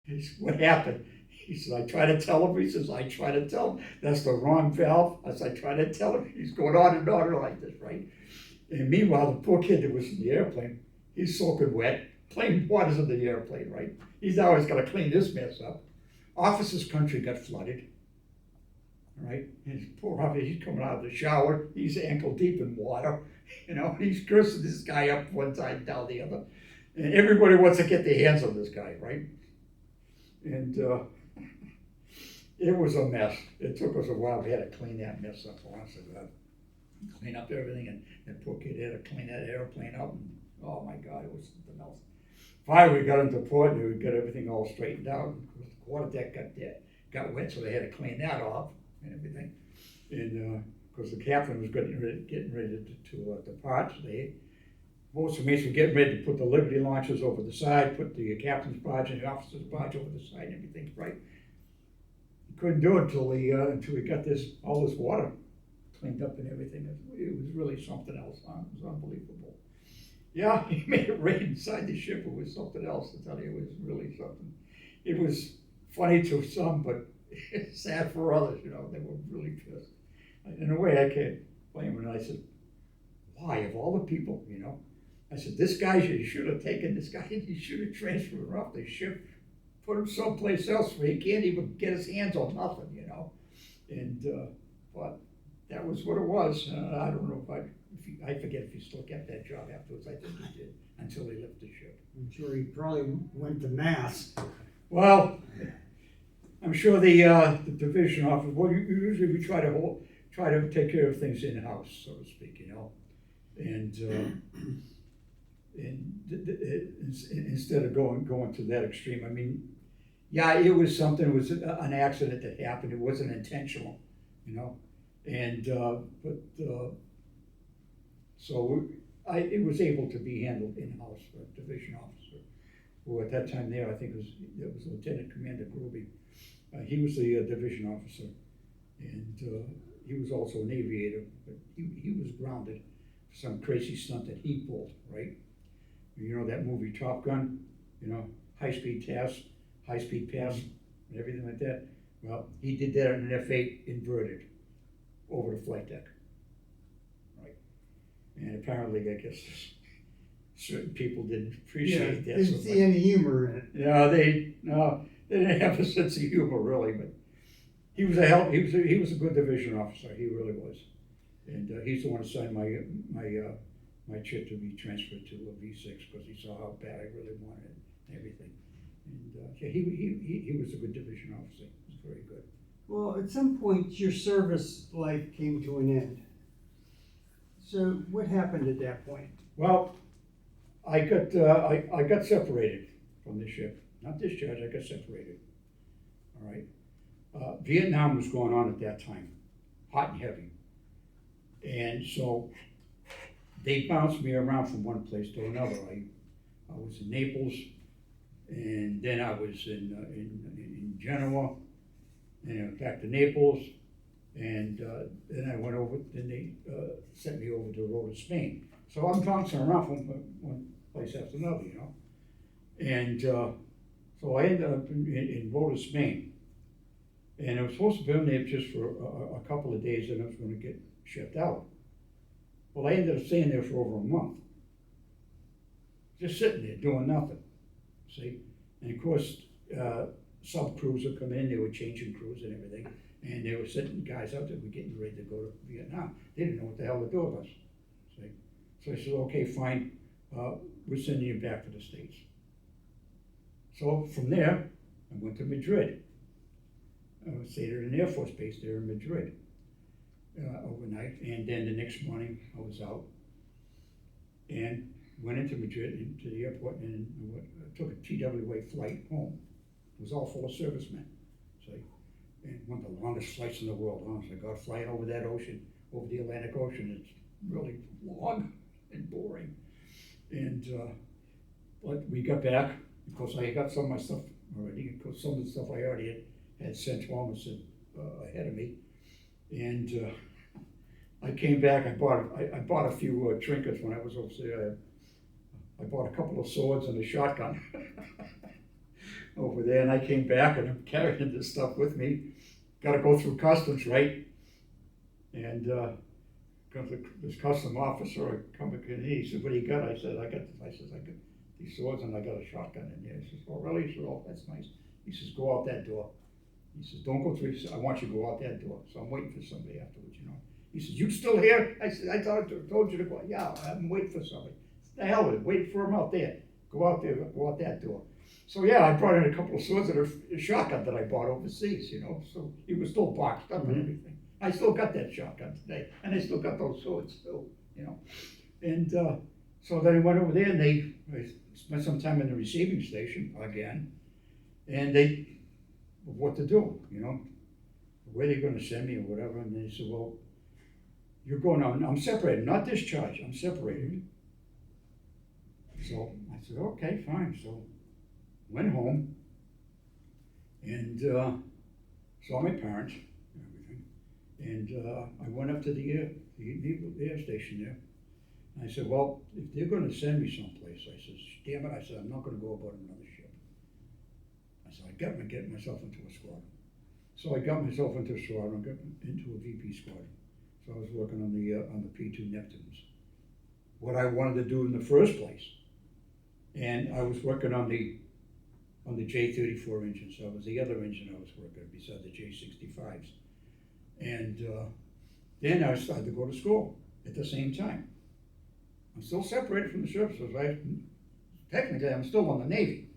He said, what happened? He said, I try to tell him. He says, I try to tell him that's the wrong valve. As I try to tell him, he's going on and on like this, right? And meanwhile, the poor kid that was in the airplane, he's soaking wet, plain water's in the airplane, right? He's always got to clean this mess up. Officer's country got flooded, right? And his poor officer, he's coming out of the shower, he's ankle deep in water, he's cursing this guy up one side, down the other. And everybody wants to get their hands on this guy, right? And it was a mess. It took us a while. We had to clean that mess up, honestly. Clean up everything, and that poor kid had to clean that airplane up. And, oh my God, it was something else. Finally, we got into port, and we got everything all straightened out. The quarter deck got wet, so they had to clean that off and everything. And because the captain was getting ready to depart, so most of the mates were getting ready to put the Liberty launchers over the side, put the captain's barge and the officer's barge over the side, and everything, right? He couldn't do it until we got all this water cleaned up and everything. It was really something else. It was unbelievable. Yeah, he made it rain inside the ship. It was something else, to tell you. It was really something. It was funny to some, but sad for others. They were really pissed. In a way, I can't blame him. And I said, why, of all the people, I said, this guy, you should have taken this guy, you should have transferred him off the ship, put him someplace else where he can't even get his hands on nothing, And, but that was what it was. I don't know I forget if he still kept that job afterwards. I think he did, until he left the ship. I'm sure he probably went to mass. Well, I'm sure the division officer, well, usually we try to take care of things in-house, so to speak, And instead of going to that extreme. I mean, yeah, it was something. It was an accident that happened. It wasn't intentional, And so it was able to be handled in-house for a division officer, who at that time there, I think it was Lieutenant Commander Groby. He was the division officer, and he was also an aviator, but he was grounded for some crazy stunt that he pulled, right? That movie Top Gun, high-speed pass, and everything like that. Well, he did that in an F-8 inverted over the flight deck, right? And apparently, I guess certain people didn't appreciate that. Didn't see any humor in it. Yeah, they didn't have a sense of humor really, but he was a good division officer. He really was, and he's the one who signed my chip to be transferred to a V6 because he saw how bad I really wanted it and everything. And he was a good division officer. He was very good. Well, at some point, your service life came to an end. So what happened at that point? Well, I got separated from the ship. Not discharged, I got separated. All right. Vietnam was going on at that time, hot and heavy. And so they bounced me around from one place to another. I was in Naples, and then I was in Genoa, and back to Naples, and then I went over. Then they sent me over to Rota, Spain. So I'm bouncing around from one place after another, And so I ended up in Rota, Spain, and I was supposed to be in there just for a couple of days, and I was going to get shipped out. Well, I ended up staying there for over a month, just sitting there doing nothing. See, and of course, sub crews would come in. They were changing crews and everything, and they were sending guys out that were getting ready to go to Vietnam. They didn't know what the hell to do with us. See, so I said, okay, fine, we're sending you back to the States. So from there, I went to Madrid. I stayed at an Air Force base there in Madrid overnight, and then the next morning I was out and went into Madrid, into the airport, and took a TWA flight home. It was all full of servicemen, see, and one of the longest flights in the world. Honestly, God, flying over that ocean, over the Atlantic Ocean, it's really long and boring. And but we got back. Of course, I got some of my stuff already. Of course, some of the stuff I already had sent home ahead of me, and I came back. I bought a few trinkets when I was over there. I bought a couple of swords and a shotgun. over there, and I came back and I'm carrying this stuff with me. Got to go through customs, right? And this custom officer, I come in, he said, "What do you got?" I said, "I got these swords and I got a shotgun in there." He says, "Oh, really?" I said, "Oh, that's nice." He says, "Go out that door." He says, "Don't go through." He says, "I want you to go out that door." So I'm waiting for somebody afterwards, you know. He says, "You still here?" I said, "I told you to go." "Yeah, I'm waiting for somebody." The hell with it, wait for him out there. Go out there, go out that door. So yeah, I brought in a couple of swords and a shotgun that I bought overseas, you know. So he was still boxed up and everything. I still got that shotgun today, and I still got those swords too, you know. And so then I went over there, and I spent some time in the receiving station again, and they, what to do, you know, where they're going to send me or whatever. And they said, "Well, you're going on. I'm separated, not discharged. I'm separated." So I said, "Okay, fine." So went home and saw my parents and everything. And I went up to the air station there. And I said, "Well, if they're going to send me someplace," I said, "damn it," I said, "I'm not going to go aboard another ship." I said, "I got to get myself into a squadron." So I got myself into a squadron, got into a VP squadron. So I was working on the P2 Neptunes. What I wanted to do in the first place. And I was working on the J34 engine, so it was the other engine I was working on besides the J65s. And then I started to go to school at the same time. I'm still separated from the services, right? Technically, I'm still in the Navy.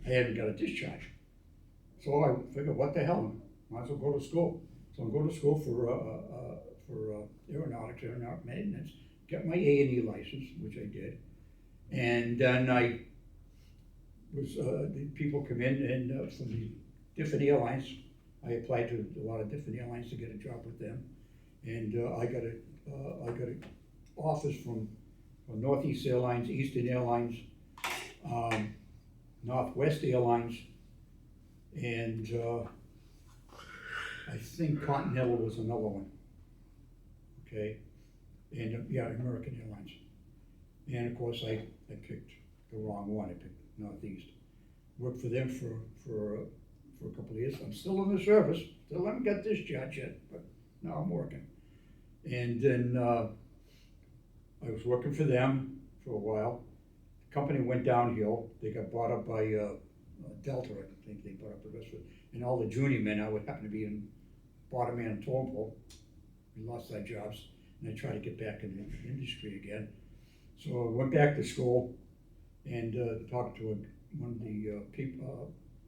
I hadn't got a discharge. So I figured, what the hell, might as well go to school. So I go to school for aeronautics, aeronautic maintenance, got my A&E license, which I did. And then I was, the people come in and from the different airlines. I applied to a lot of different airlines to get a job with them. And I got an offers from Northeast Airlines, Eastern Airlines, Northwest Airlines, and I think Continental was another one. Okay, and yeah, American Airlines. And of course, I picked the wrong one. I picked Northeast. Worked for them for a couple of years. I'm still in the service. Still haven't got discharged yet, but now I'm working. And then I was working for them for a while. The company went downhill. They got bought up by Delta. I think they bought up the rest of it. And all the junior men, I would happen to be in bottom man and towing pole. We lost our jobs, and I tried to get back in the industry again. So I went back to school and talked to one of the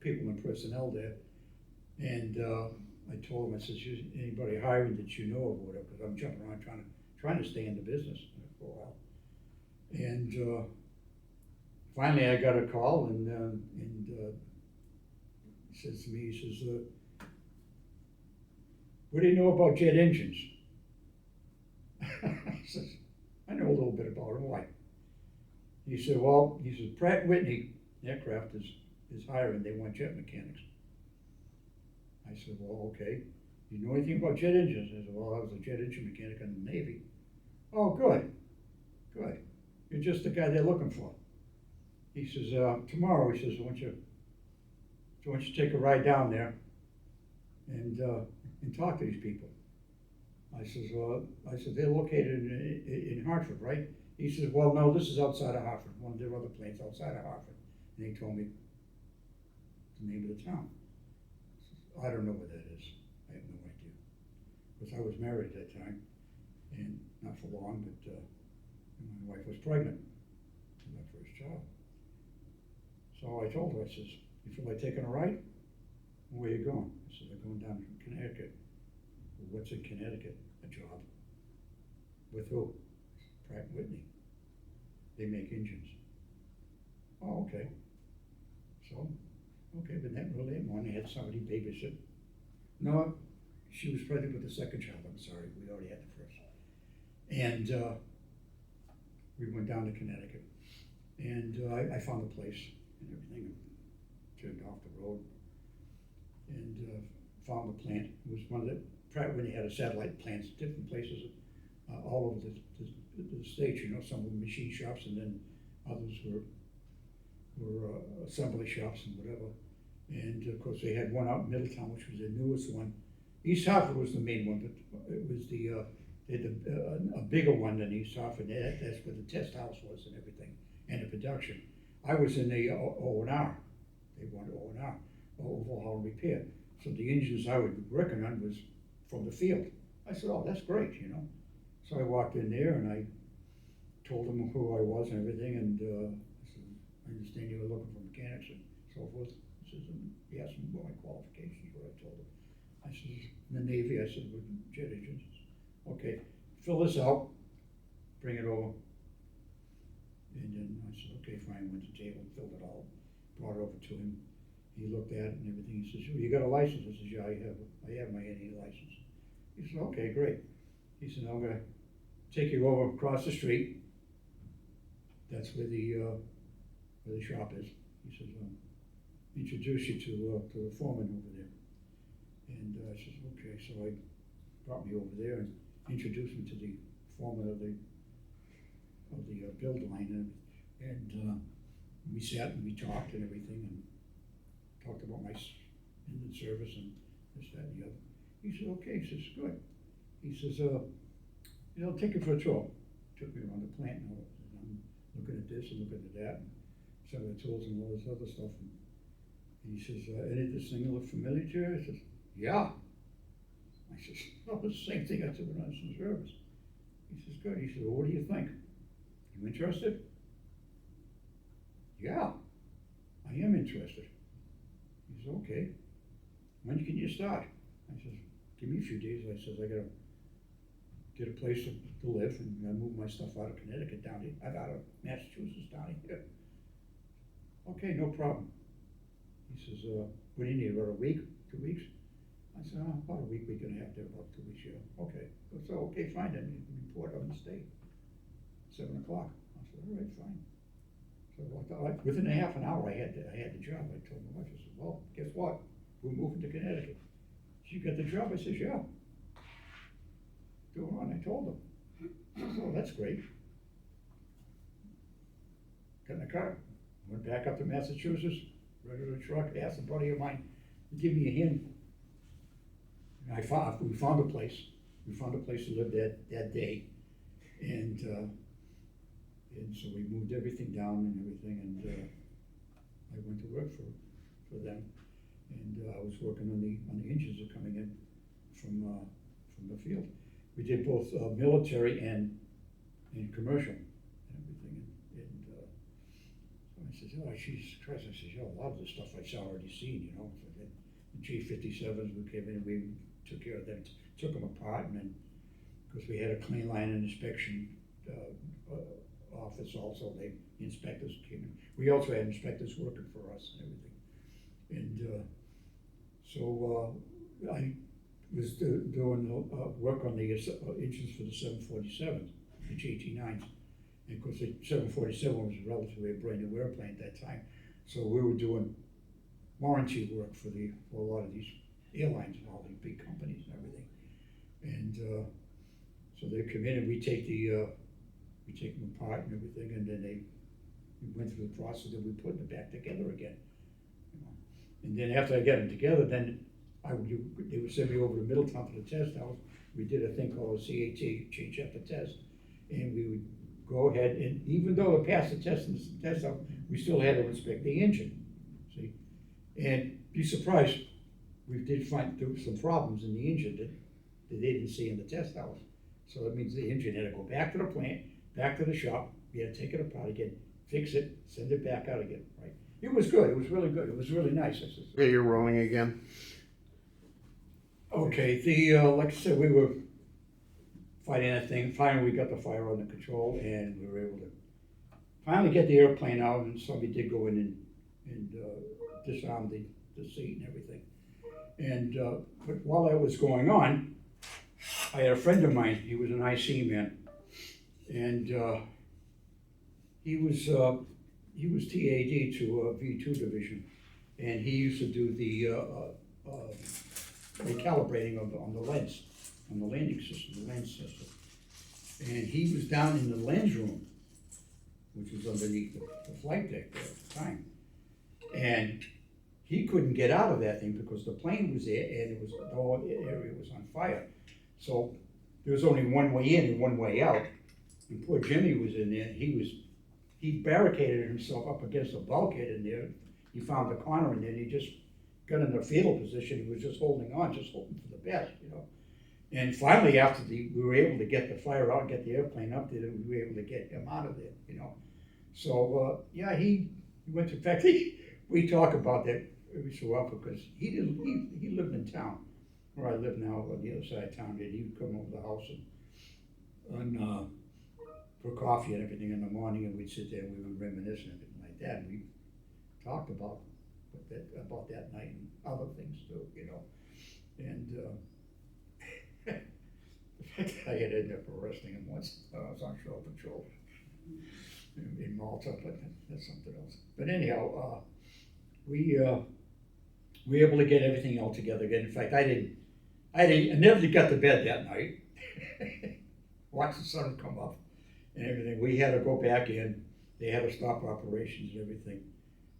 people in personnel there. And I told him, I said, "Anybody hiring that you know of, or whatever?" Because I'm jumping around trying to stay in the business for a while. And finally, I got a call, and he says to me, he says, "What do you know about jet engines?" I says, "I know a little bit about them. Why?" He said, "Well," he says, "Pratt Whitney Aircraft is hiring. They want jet mechanics." I said, "Well, okay. You know anything about jet engines?" I said, "Well, I was a jet engine mechanic in the Navy." "Oh, good. You're just the guy they're looking for." He says, "Tomorrow," he says, I want you to take a ride down there and talk to these people." I said, "They're located in Hartford, right?" He says, "Well, no, this is outside of Hartford. One of their other planes outside of Hartford." And he told me the name of the town. I don't know where that is. I have no idea. Because I was married at that time, and not for long, but my wife was pregnant with my first child. So I told her, I says, "You feel like taking a ride? Where are you going?" I said, "I'm going down to Connecticut." "Well, what's in Connecticut?" "A job." "With who?" "Pratt Whitney. They make engines." "Oh, okay." So, okay, but that really didn't want to have somebody babysit. No, she was pregnant with the second child. I'm sorry, we already had the first. And we went down to Connecticut, and I found a place and everything, turned off the road, and found the plant. It was one of the Pratt Whitney had a satellite plants, different places, all over the states. You know, some were machine shops, and then others were assembly shops and whatever. And of course, they had one out in Middletown, which was the newest one. East Hartford was the main one, but it was they had a bigger one than East Hartford. That's where the test house was and everything, and the production. I was in the O&R. They wanted O&R, overhaul and repair. So the engines I was working on was from the field. I said, oh, that's great, you know. So I walked in there and I told them who I was and everything, and I said, I understand you were looking for mechanics and so forth. He says, and he asked me what my qualifications were. I told him. I said, in the Navy, I said, with jet engines. Okay, fill this out, bring it over. And then I said, okay, fine, went to the table, filled it all, brought it over to him. He looked at it and everything. He says, oh, you got a license? I said, yeah, I have my NA license. He said, okay, great. He said, I'm gonna take you over across the street. That's where the shop is. He says, introduce you to the foreman over there. And I said, okay. So I brought me over there and introduced me to the foreman of the build line, and we sat and we talked and everything, and talked about my engine service and this, that, and the other. He said, okay. He says, good. He says, I'll take you for a tour. Took me around the plant, and I'm looking at this and looking at that, and some of the tools and all this other stuff. And he says, any of this thing look familiar to you? I says, yeah. I says, well, it's the same thing I took when I was in service. He says, good. He said, well, what do you think? You interested? Yeah, I am interested. He says, okay. When can you start? I says, give me a few days. I says, I gotta get a place to live, and I move my stuff out of Connecticut down here, out of Massachusetts down here. Okay, no problem. He says, what do you need, about a week, 2 weeks? I said, about a week and a half there, about 2 weeks, yeah. Okay, so, okay, fine, then you can report on this day, 7 o'clock. I said, all right, fine. So within a half an hour, I had the job. I told my wife, I said, well, guess what? We're moving to Connecticut. She got the job. I says, yeah. Go on, I told them. I said, oh, that's great. Got in the car, went back up to Massachusetts, rented a truck, asked a buddy of mine to give me a hand. And we found a place. We found a place to live that day. And so we moved everything down and everything, and I went to work for them. And I was working on the engines that are coming in from the field. We did both military and commercial and everything. And so I said, oh, Jesus Christ. I said, a lot of the stuff I've already seen, you know. So the G57s, we came in, we took care of them, took them apart, and then, because we had a clean line and inspection office also, the inspectors came in. We also had inspectors working for us and everything. And so I was doing work on the engines for the 747s, the GT9s. And of course, the 747 was relatively a brand new airplane at that time. So we were doing warranty work for a lot of these airlines and all these big companies and everything. And so they come in and we take them apart and everything, and then we went through the process and we put them back together again. You know. And then after I got them together, then they would send me over to Middletown to the test house. We did a thing called a CAT, change after test, and we would go ahead, and even though they passed the test in the test house, we still had to inspect the engine. See, and be surprised, we did find there were some problems in the engine that they didn't see in the test house. So that means the engine had to go back to the plant, back to the shop. We had to take it apart again, fix it, send it back out again. Right? It was good. It was really good. It was really nice. I said, Okay, you're rolling again. Okay, like I said, we were fighting that thing. Finally, we got the fire under control, and we were able to finally get the airplane out. And somebody did go in and disarm the seat and everything. And but while that was going on, I had a friend of mine. He was an IC man, and he was TAD to V2 division, and he used to do the recalibrating on the lens, on the landing system, the lens system. And he was down in the lens room, which was underneath the flight deck there at the time. And he couldn't get out of that thing because the plane was there and it was, the whole area was on fire. So there was only one way in and one way out. And poor Jimmy was in there, he barricaded himself up against a bulkhead in there. He found the corner in there and he just got in a fetal position. He was just holding on, just hoping for the best, you know. And finally, after we were able to get the fire out and get the airplane up there, we were able to get him out of there, you know. So, yeah, he went to, in fact, we talk about that every so often because he lived in town, where I live now, on the other side of town, and he would come over to the house and for coffee and everything in the morning, and we'd sit there and we would reminisce and everything like that, and we talked about that night and other things too, you know. And the fact that I had ended up arresting him once, I was on show patrol in Malta, but that's something else. But anyhow, we were able to get everything all together again. In fact, I never got to bed that night. Watched the sun come up and everything. We had to go back in. They had to stop operations and everything.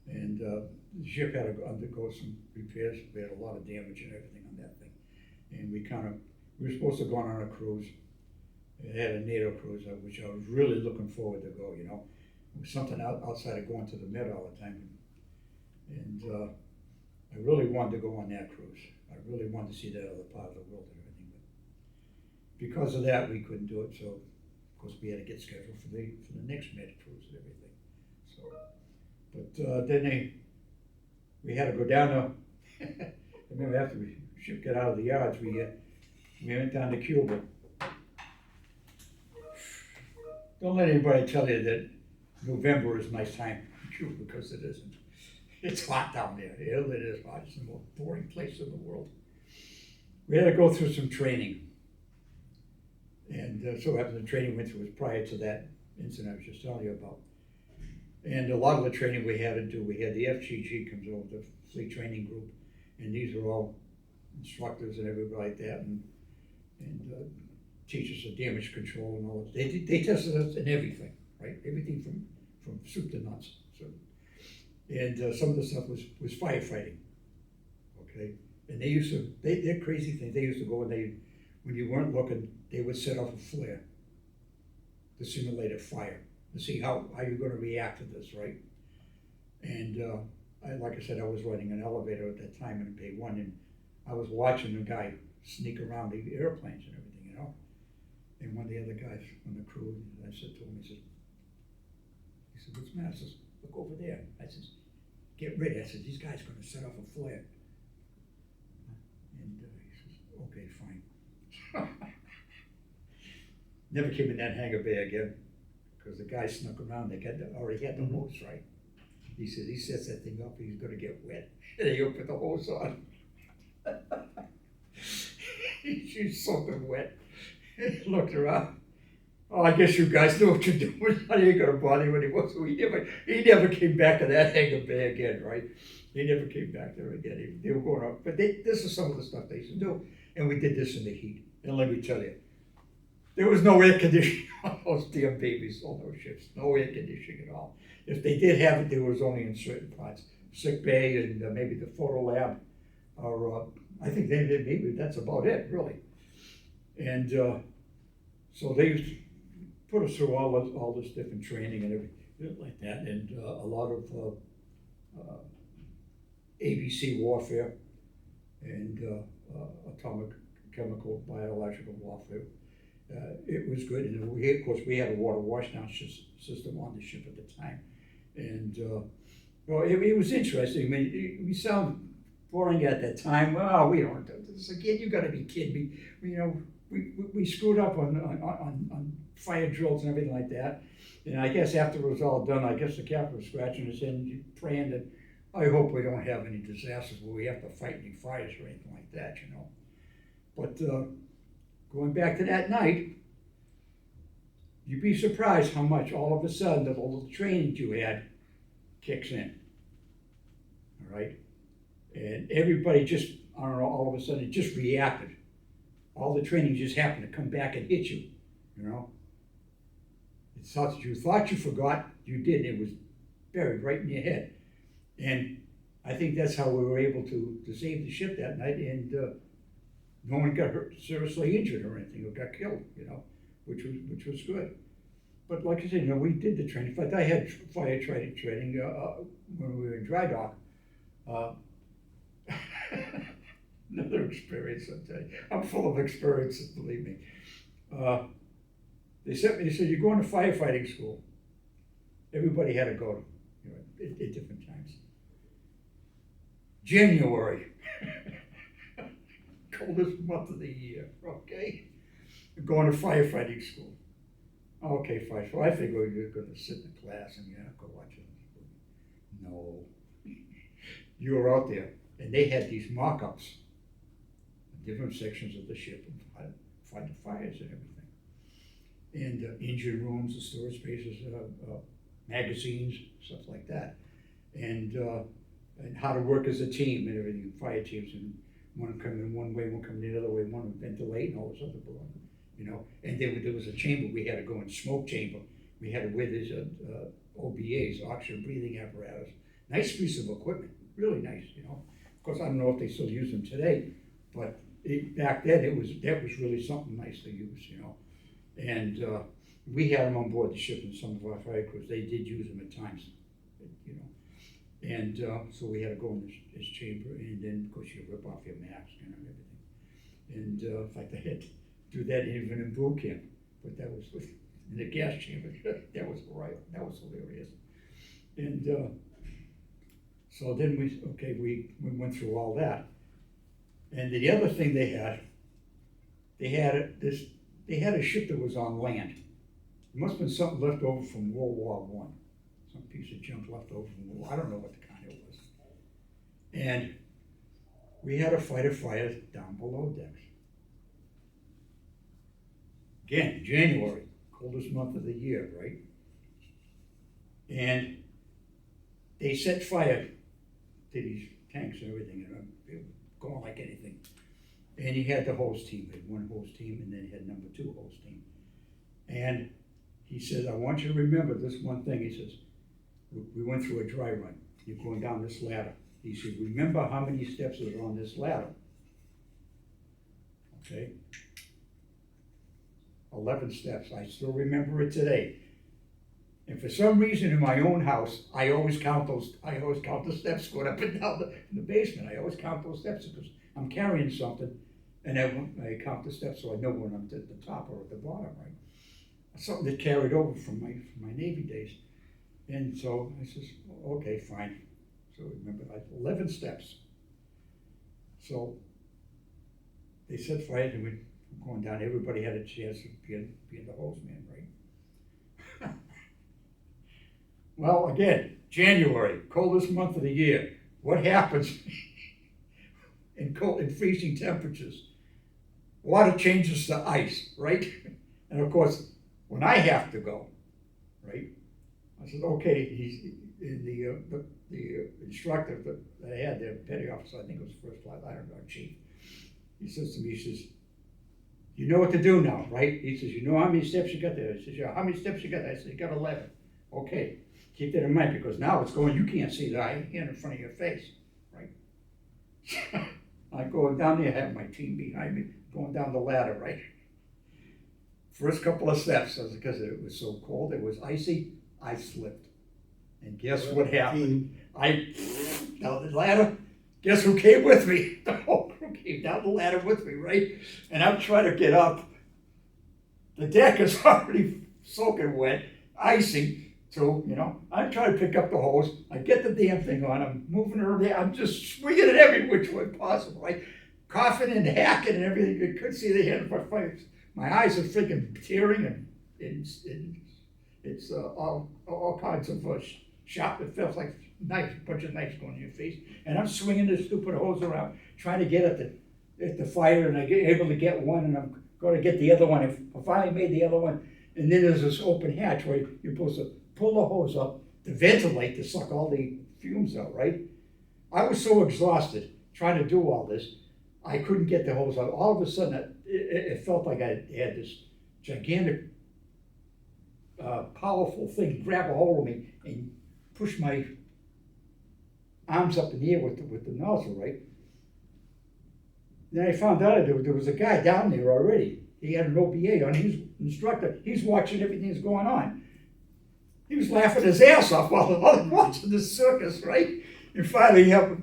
And the ship had to undergo some repairs. We had a lot of damage and everything on that thing. And we were supposed to go on a cruise. It had a NATO cruise, which I was really looking forward to go, you know. It was something outside of going to the Med all the time. And I really wanted to go on that cruise. I really wanted to see that other part of the world and everything. But because of that, we couldn't do it. So, of course, we had to get scheduled for the next Med cruise and everything. So, but then we had to go down to, I remember after the ship got out of the yards, we went down to Cuba. Don't let anybody tell you that November is a nice time in Cuba, because it isn't. It's hot down there. It is hot. It's the most boring place in the world. We had to go through some training. And so after the training went through was prior to that incident I was just telling you about. And a lot of the training we had to do, we had the FGG comes over, the Fleet Training Group, and these are all instructors and everybody like that, and teach us the damage control and all that. They tested us in everything, right? Everything from soup to nuts. So, and some of the stuff was firefighting, okay? And they used to, they're crazy things. They used to go and when you weren't looking, they would set off a flare to simulate a fire, to see how you're gonna react to this, right? And like I said, I was running an elevator at that time in Bay 1, and I was watching the guy sneak around the airplanes and everything, you know? And one of the other guys on the crew, I said to him, he said, what's the matter? I said, look over there. I said, get ready. I said, these guys are gonna set off a flare. And he says, okay, fine. Never came in that hangar bay again, because the guy snuck around. They already had the hose, right? He said, he sets that thing up, he's gonna get wet. And they opened the hose on. She's soaking wet. He looked around. Oh, I guess you guys know what you're doing. I ain't gonna bother you anymore. So he never came back to that hangar bay again, right? He never came back there again. They were going up. But this is some of the stuff they used to do. And we did this in the heat. And let me tell you, there was no air conditioning on those damn babies on those ships. No air conditioning at all. If they did have it, there was only in certain parts. Sick bay and maybe the photo lab. Or I think maybe that's about it, really. And so they used to put us through all this different training and everything like that, and a lot of ABC warfare and atomic, chemical, biological warfare. It was good, and of course we had a water washdown system on the ship at the time, and well, it was interesting. I mean, we sound boring at that time. Well, we don't do this again. You got to be kidding me. You know, we screwed up on fire drills and everything like that. And I guess after it was all done, I guess the captain was scratching his head, praying that I hope we don't have any disasters where we have to fight any fires or anything like that, you know. But going back to that night, you'd be surprised how much all of a sudden the little training you had kicks in. All right? And everybody just, I don't know, all of a sudden it just reacted. All the training just happened to come back and hit you, you know? You thought you forgot, you did. It was buried right in your head. And I think that's how we were able to save the ship that night, and no one got hurt, seriously injured or anything, or got killed, which was good. But like I said, we did the training. In fact, I had fire training when we were in dry dock. Uh, Another experience, I tell you. I'm full of experiences, believe me. They said, you're going to firefighting school. Everybody had to go, at different times. January, coldest month of the year, okay? You're going to firefighting school. Okay, fine. So I figured you're going to sit in the class and go watch it. No. You were out there, and they had these mock-ups of different sections of the ship and fight the fires and everything. And engine rooms, the storage spaces, magazines, stuff like that. And how to work as a team and everything, fire teams, and one coming one way, one coming the other way, one ventilate and all this other baloney. And then there was a chamber, we had to go in smoke chamber. We had to wear these OBAs, oxygen breathing apparatus. Nice piece of equipment, really nice, Of course, I don't know if they still use them today, but back then, that was really something nice to use, And we had them on board the ship in some of our fire crews. They did use them at times, And so we had to go in this chamber, and then, of course, you rip off your mask and everything. And in fact, I had to do that even in boot camp, but that was in the gas chamber. That was right. That was hilarious. And so then we went through all that. And the other thing they had a ship that was on land. It must have been something left over from World War I. Some piece of junk left over from World War. I don't know what the kind it was. And we had to fight a fire down below decks. Again, January, coldest month of the year, right? And they set fire to these tanks and everything, and they were going like anything. And he had the hose team, he had one hose team, and then he had number 2 hose team. And he said, I want you to remember this one thing. He says, we went through a dry run. You're going down this ladder. He said, remember how many steps are on this ladder. Okay? 11 steps. I still remember it today. And for some reason in my own house, I always count the steps going up and down in the basement. I always count those steps because I'm carrying something, and I count the steps so I know when I'm at the top or at the bottom, right? Something that carried over from my Navy days. And so I says, okay, fine. So remember, 11 steps. So they set fire and we were going down. Everybody had a chance to be in the hose man, right? Well, again, January, coldest month of the year. What happens in freezing temperatures? Water changes to ice, right? And of course, when I have to go, right? I said, okay, the instructor that I had there, petty officer, I think it was first class, I don't know, chief. He says to me, he says, you know what to do now, right? He says, you know how many steps you got there? He says, yeah, how many steps you got there? I said, you got 11. Okay, keep that in mind because now it's going, you can't see the hand in front of your face, right? I'm going down there, I have my team behind me, going down the ladder, right? First couple of steps, because it was so cold, it was icy, I slipped. And guess what happened? Down the ladder, guess who came with me? The whole crew came down the ladder with me, right? And I'm trying to get up. The deck is already soaking wet, icy. So, I'm trying to pick up the hose. I get the damn thing on. I'm moving her there. I'm just swinging it every which way possible, right? Coughing and hacking and everything. You couldn't see the hand of my face. My eyes are freaking tearing, and it's all kinds of sharp. It feels like knives, a bunch of knives going in your face. And I'm swinging this stupid hose around, trying to get at the fire, and I get able to get one, and I'm going to get the other one. I finally made the other one, and then there's this open hatch where you're supposed to pull the hose up to ventilate to suck all the fumes out, right? I was so exhausted trying to do all this, I couldn't get the hose out. All of a sudden, it felt like I had this gigantic, powerful thing grab a hold of me and push my arms up in the air with the nozzle, right? Then I found out there was a guy down there already. He had an OBA on, he's instructor, he's watching everything that's going on. He was laughing his ass off while I'm watching the circus, right? And finally, he helped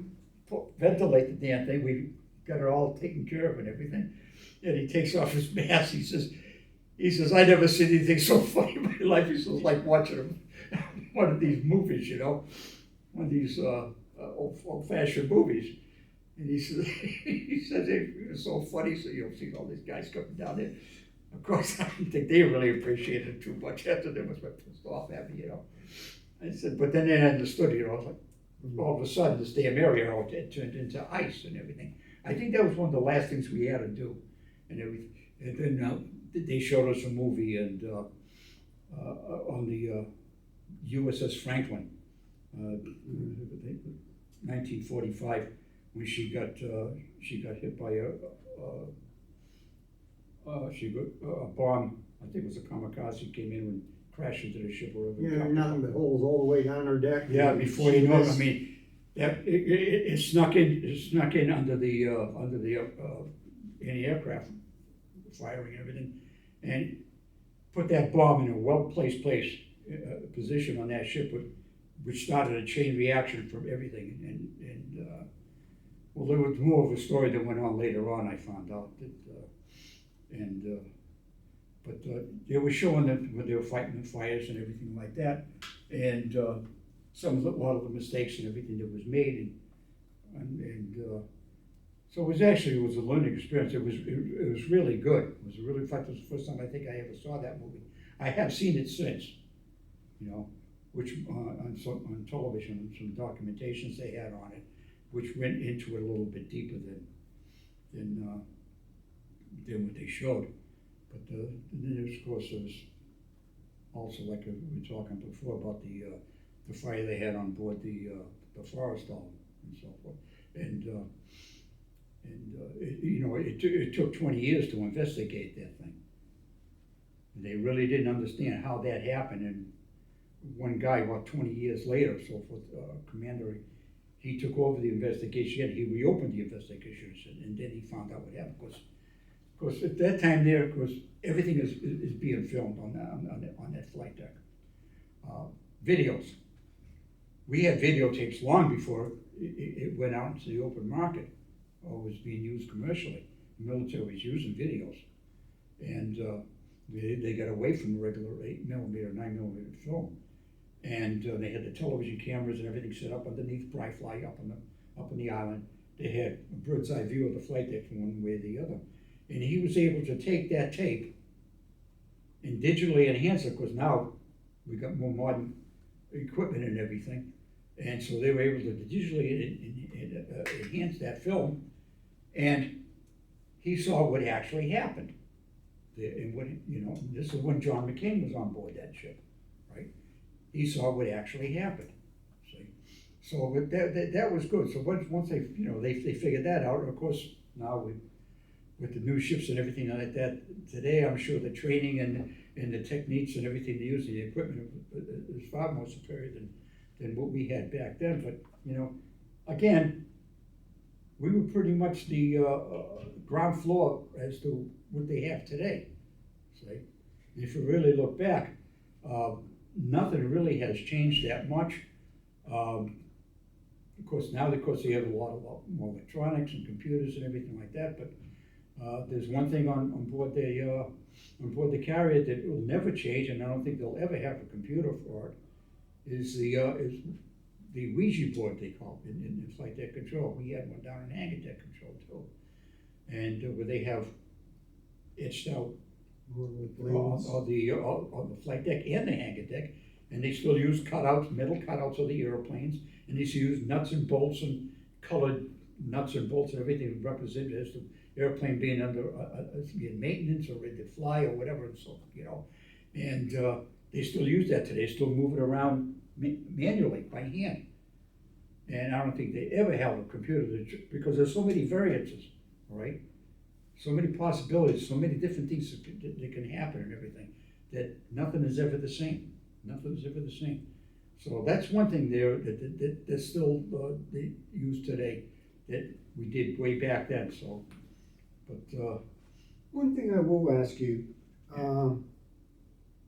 ventilate the damn thing. We got it all taken care of and everything. And he takes off his mask. He says, I never seen anything so funny in my life. He says, like watching one of these movies, you know, one of these old-fashioned movies. And he says it was so funny. So you'll see all these guys coming down there. Of course, I don't think they really appreciated it too much after they was pissed off at me, you know. I said, but then they understood, you know, like, all of a sudden this damn area all turned into ice and everything. I think that was one of the last things we had to do, and everything. And then they showed us a movie and on the USS Franklin, 1945, when she got hit by a bomb. I think it was a kamikaze came in and crashed into the ship or whatever. Yeah, nothing but holes all the way down her deck. Yeah, before you know it, I mean, it snuck in. It snuck in under the anti-aircraft firing and everything, and put that bomb in a well-placed position on that ship, which started a chain reaction from everything. And well, there was more of a story that went on later on. I found out that, but they were showing that when they were fighting the fires and everything like that, and a lot of the mistakes and everything that was made, and so it was a learning experience. It was really good. It was really, in fact, it was the first time I think I ever saw that movie. I have seen it since, you know, which on television, some documentations they had on it, which went into it a little bit deeper than what they showed. But then, of course, there was also, like we were talking before, about the fire they had on board the Forrestal and so forth. And it took 20 years to investigate that thing. And they really didn't understand how that happened. And one guy, about 20 years later, so forth, commander, he took over the investigation. He reopened the investigation, and then he found out what happened. Of course, at that time there, of course, everything is being filmed on that flight deck. Videos. We had videotapes long before it went out into the open market or was being used commercially. The military was using videos, and they got away from the regular 8mm, 9mm film, and they had the television cameras and everything set up underneath Bryfly up on the island. They had a bird's eye view of the flight deck from one way to the other. And he was able to take that tape and digitally enhance it, because now we got more modern equipment and everything. And so they were able to digitally enhance that film, and he saw what actually happened. And what, you know, this is when John McCain was on board that ship, right? He saw what actually happened. See, so that was good. So once they, you know, they figured that out. Of course, now with the new ships and everything like that, today I'm sure the training and the techniques and everything they use, the equipment is far more superior than what we had back then. But, you know, again, we were pretty much the ground floor as to what they have today. See? If you really look back, nothing really has changed that much. Of course, now, they have a lot more electronics and computers and everything like that, but there's one thing on board the carrier that will never change, and I don't think they'll ever have a computer for it, is the Ouija board, they call it, in flight deck control. We had one down in hangar deck control too, and where they have etched out on the flight deck and the hangar deck, and they still use cutouts, metal cutouts of the airplanes, and they still use nuts and bolts and colored nuts and bolts and everything represented as the airplane being under being maintenance or ready to fly or whatever, and so, you know, and they still use that today. Still move it around manually by hand, and I don't think they ever have a computer because there's so many variances, right? So many possibilities, so many different things that can happen and everything, that nothing is ever the same. Nothing is ever the same. So that's one thing there that still, they use today, that we did way back then, so, but, One thing I will ask you,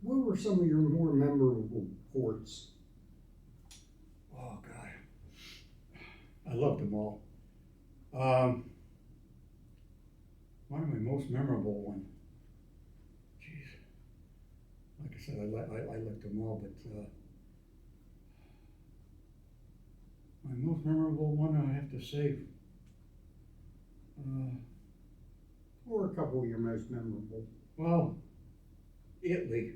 what were some of your more memorable ports? oh, God. I loved them all. One of my most memorable one, jeez, like I said, I liked them all, but, my most memorable one, I have to say, Or a couple of your most memorable? well, Italy.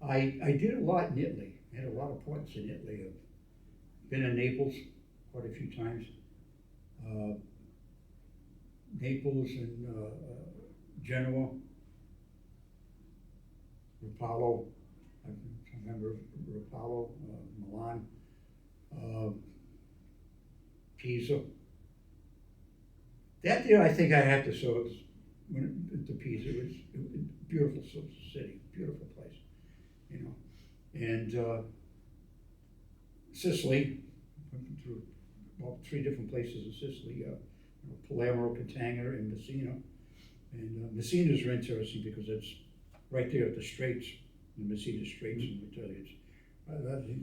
I did a lot in Italy. I had a lot of ports in Italy. I've been in Naples quite a few times. Naples and Genoa, Rapallo. I remember Rapallo, Milan, uh, Pisa. That year, I think I have to show it when to Pisa. It was a beautiful city, beautiful place, you know. And Sicily, went through about 3 different places in Sicily, Palermo, Catania, and Messina. And Messina's are interesting because it's right there at the Straits, the Messina Straits, and we tell you,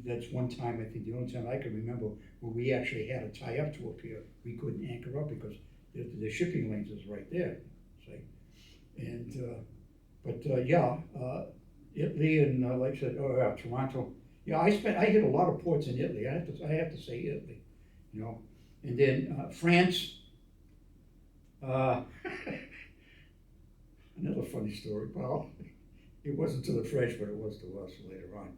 that's one time, I think the only time I can remember where we actually had to tie up to a pier. We couldn't anchor up because the shipping lanes is right there, see? And, yeah, Italy and, like I said, Toronto. Yeah, I hit a lot of ports in Italy. I have to say Italy, you know. And then, France, another funny story. Well, it wasn't to the French, but it was to us later on.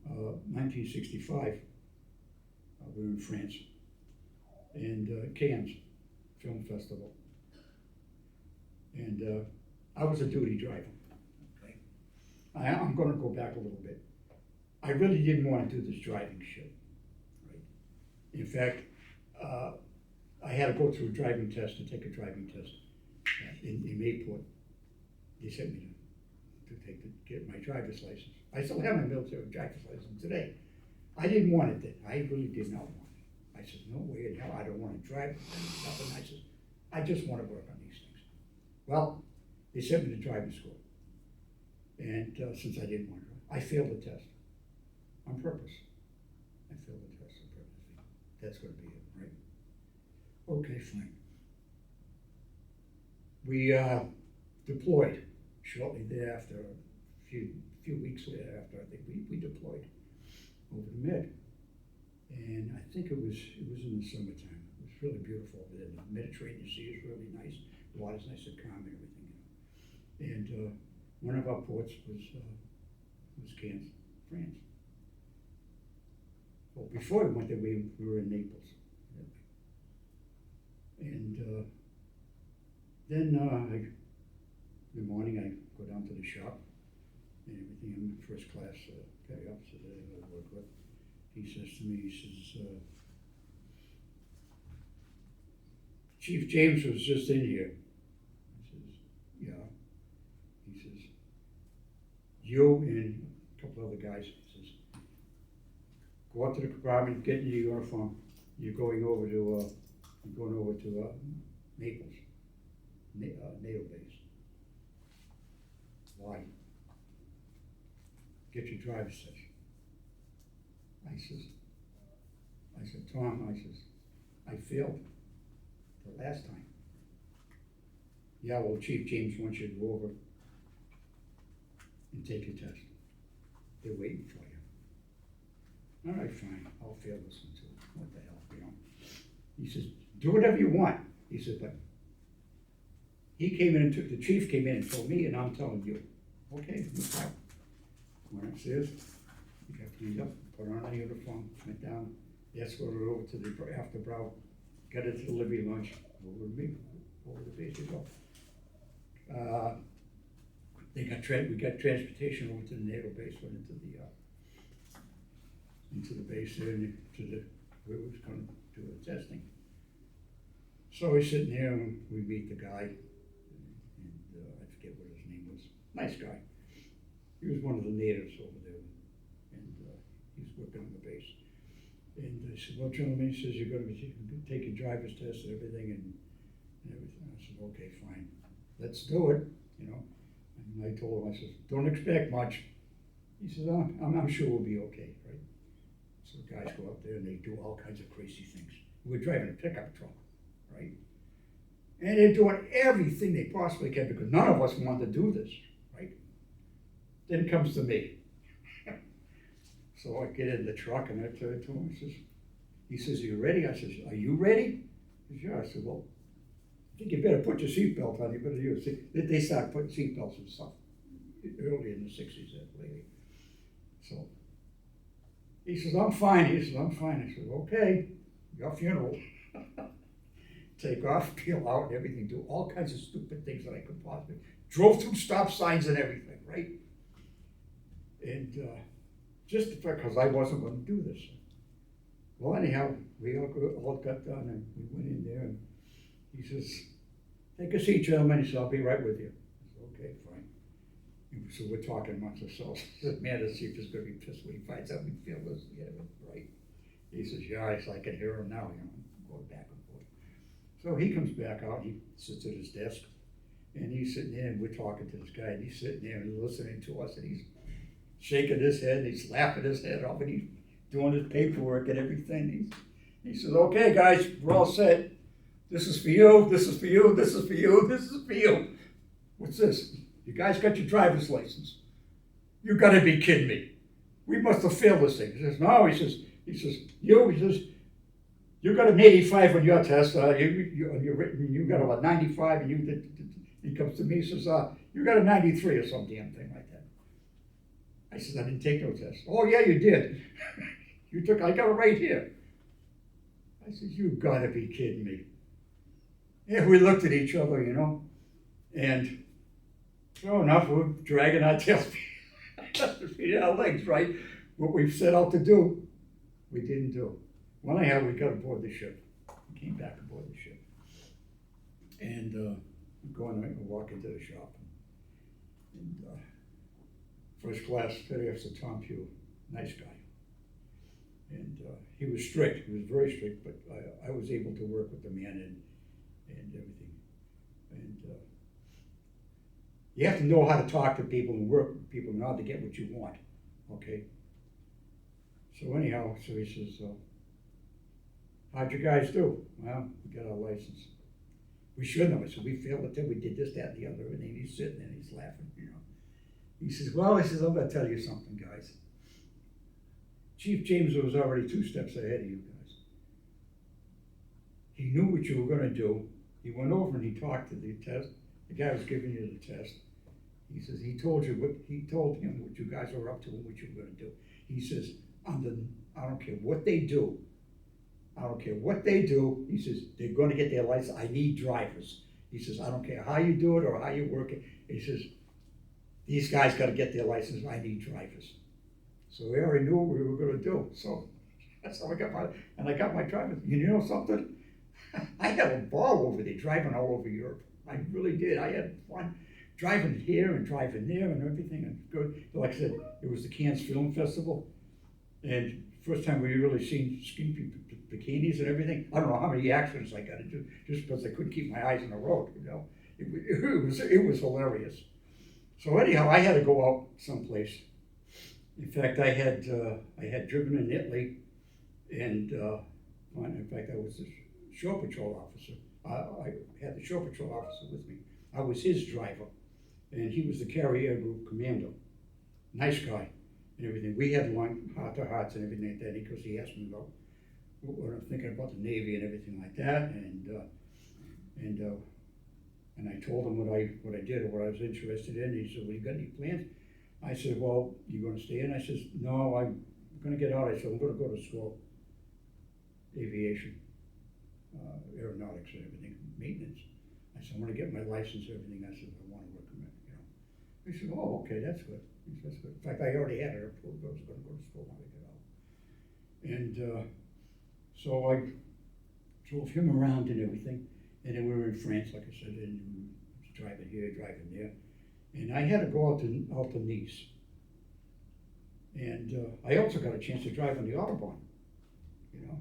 1965, we were in France, and Cannes Film Festival, and I was a duty driver. Okay, I'm going to go back a little bit. I really didn't want to do this driving shit. Right. In fact, I had to go through a driving test and take a driving test in Mayport. They sent me to get my driver's license. I still have my military driver's license today. I didn't want it then. I really did not want it. I said, no way in hell, I don't want to drive nothing. I said, I just want to work on these things. Well, they sent me to driving school. And since I didn't want to, I failed the test on purpose. I failed the test on purpose. That's going to be it, right? Okay, fine. We deployed shortly thereafter, a few weeks thereafter. I think we deployed over the Med, and I think it was in the summertime. It was really beautiful over there. The Mediterranean Sea is really nice. The water's nice and calm and everything. And one of our ports was Cannes, France. Well, before we went there, we were in Naples. And then in the morning, I go down to the shop and everything. I'm first class petty officer that I work with. He says to me, he says, Chief James was just in here. I says, yeah. He says, you and a couple other guys, he says, go up to the compartment, get in your uniform. You're going over to Naples, NATO base. Why? Get your driver's test. I said, Tom, I failed the last time. Yeah, well, Chief James wants you to go over and take your test. They're waiting for you. All right, fine, I'll fail this one too. What the hell, you know? He says, do whatever you want. He said, but he came in and the chief came in and told me, and I'm telling you. Okay, no problem. Went upstairs, he got cleaned up, put on a uniform, went down, escorted over to the after brow, got it to the Libby lunch, over to me, over the base, you go. We got transportation over to the NATO base, went into the base there, and where we was going to do the testing. So we're sitting there and we meet the guy, and I forget what his name was. Nice guy. He was one of the natives over there, and He's working on the base. And I said, well, gentlemen, he says, you're gonna be taking driver's tests and everything and everything. I said, okay, fine, let's do it, you know. And I told him, I said, don't expect much. He says, I'm sure we'll be okay, right? So the guys go up there and they do all kinds of crazy things. We're driving a pickup truck, right? And they're doing everything they possibly can because none of us wanted to do this, right? Then it comes to me. So I get in the truck and I turn to him, he says, are you ready? I says, are you ready? He says, yeah. I said, well, I think you better put your seatbelt on, you better use it. They started putting seatbelts and stuff early in the 60s, that lady. So he says, I'm fine. He says, I'm fine. I said, okay, your funeral. Take off, peel out and everything, do all kinds of stupid things that I could possibly. Drove through stop signs and everything, right? And just because I wasn't going to do this. Well, anyhow, we all got done and we went in there and he says, take a seat, gentlemen. He said, I'll be right with you. I said, okay, fine. And so we're talking amongst ourselves. He said, man, the chief is going to be pissed when he finds out we feel this together, right? He says, yeah, I can hear him now, you know, going back and forth. So he comes back out, he sits at his desk, and he's sitting there, and we're talking to this guy, and he's sitting there and listening to us, and he's shaking his head, and he's laughing his head off, and he's doing his paperwork and everything. He says, okay, guys, we're all set. This is for you, this is for you, this is for you, this is for you. What's this? You guys got your driver's license. You gotta be kidding me. We must have failed this thing. He says, no, he says, you got an 85 on your test, you're written, you got a 95, and he comes to me, he says, you got a 93 or some damn thing like that. I said, I didn't take no test. Oh yeah, you did. I got it right here. I said, you gotta be kidding me. Yeah, we looked at each other, you know, and sure enough, we're dragging our tails between our legs, right? What we've set out to do, we didn't do. Well, anyhow, we got aboard the ship. We came back aboard the ship. And we walk into the shop. And first class, Petty Officer Tom Pugh, nice guy. And he was strict, he was very strict, but I was able to work with the man and everything. And you have to know how to talk to people and work with people in order to get what you want, okay? So anyhow, so he says, how'd you guys do? Well, we got our license. We shouldn't have. I said, we failed it, we did this, that, and the other, and he's sitting there and he's laughing, you know. He says, well, I'm gonna tell you something, guys. Chief James was already 2 steps ahead of you guys. He knew what you were gonna do. He went over and he talked to the test. The guy was giving you the test. He says, he told him what you guys were up to and what you were gonna do. He says, I don't care what they do. I don't care what they do. He says, they're gonna get their license. I need drivers. He says, I don't care how you do it or how you work it. He says, these guys gotta get their license. I need drivers. So we already knew what we were gonna do. So that's how I got my driver's. You know something? I had a ball over there driving all over Europe. I really did. I had fun driving here and driving there and everything. And good. Like I said, it was the Cannes Film Festival. And first time we really seen skinny bikinis and everything. I don't know how many accidents I got into just because I couldn't keep my eyes on the road, you know. It was hilarious. So anyhow, I had to go out someplace. In fact, I had driven in Italy, and in fact, I was the shore patrol officer. I had the shore patrol officer with me. I was his driver, and he was the carrier group commander. Nice guy and everything. We had long heart-to-hearts and everything like that because he asked me about what I'm thinking about the Navy and everything like that, and I told him what I did or what I was interested in. He said, well, you got any plans? I said, well, you gonna stay in? I says, no, I'm gonna get out. I said, I'm gonna go to school, aviation, aeronautics and everything, maintenance. I said, I'm gonna get my license and everything. I said, I wanna work in it, you know. He said, oh, okay, that's good. He said, that's good. In fact, I already had it approved. I was gonna go to school when I get out. And so I drove him around and everything. And then we were in France, like I said, and driving here, driving there. And I had to go out to Nice. And I also got a chance to drive on the Autobahn, you know?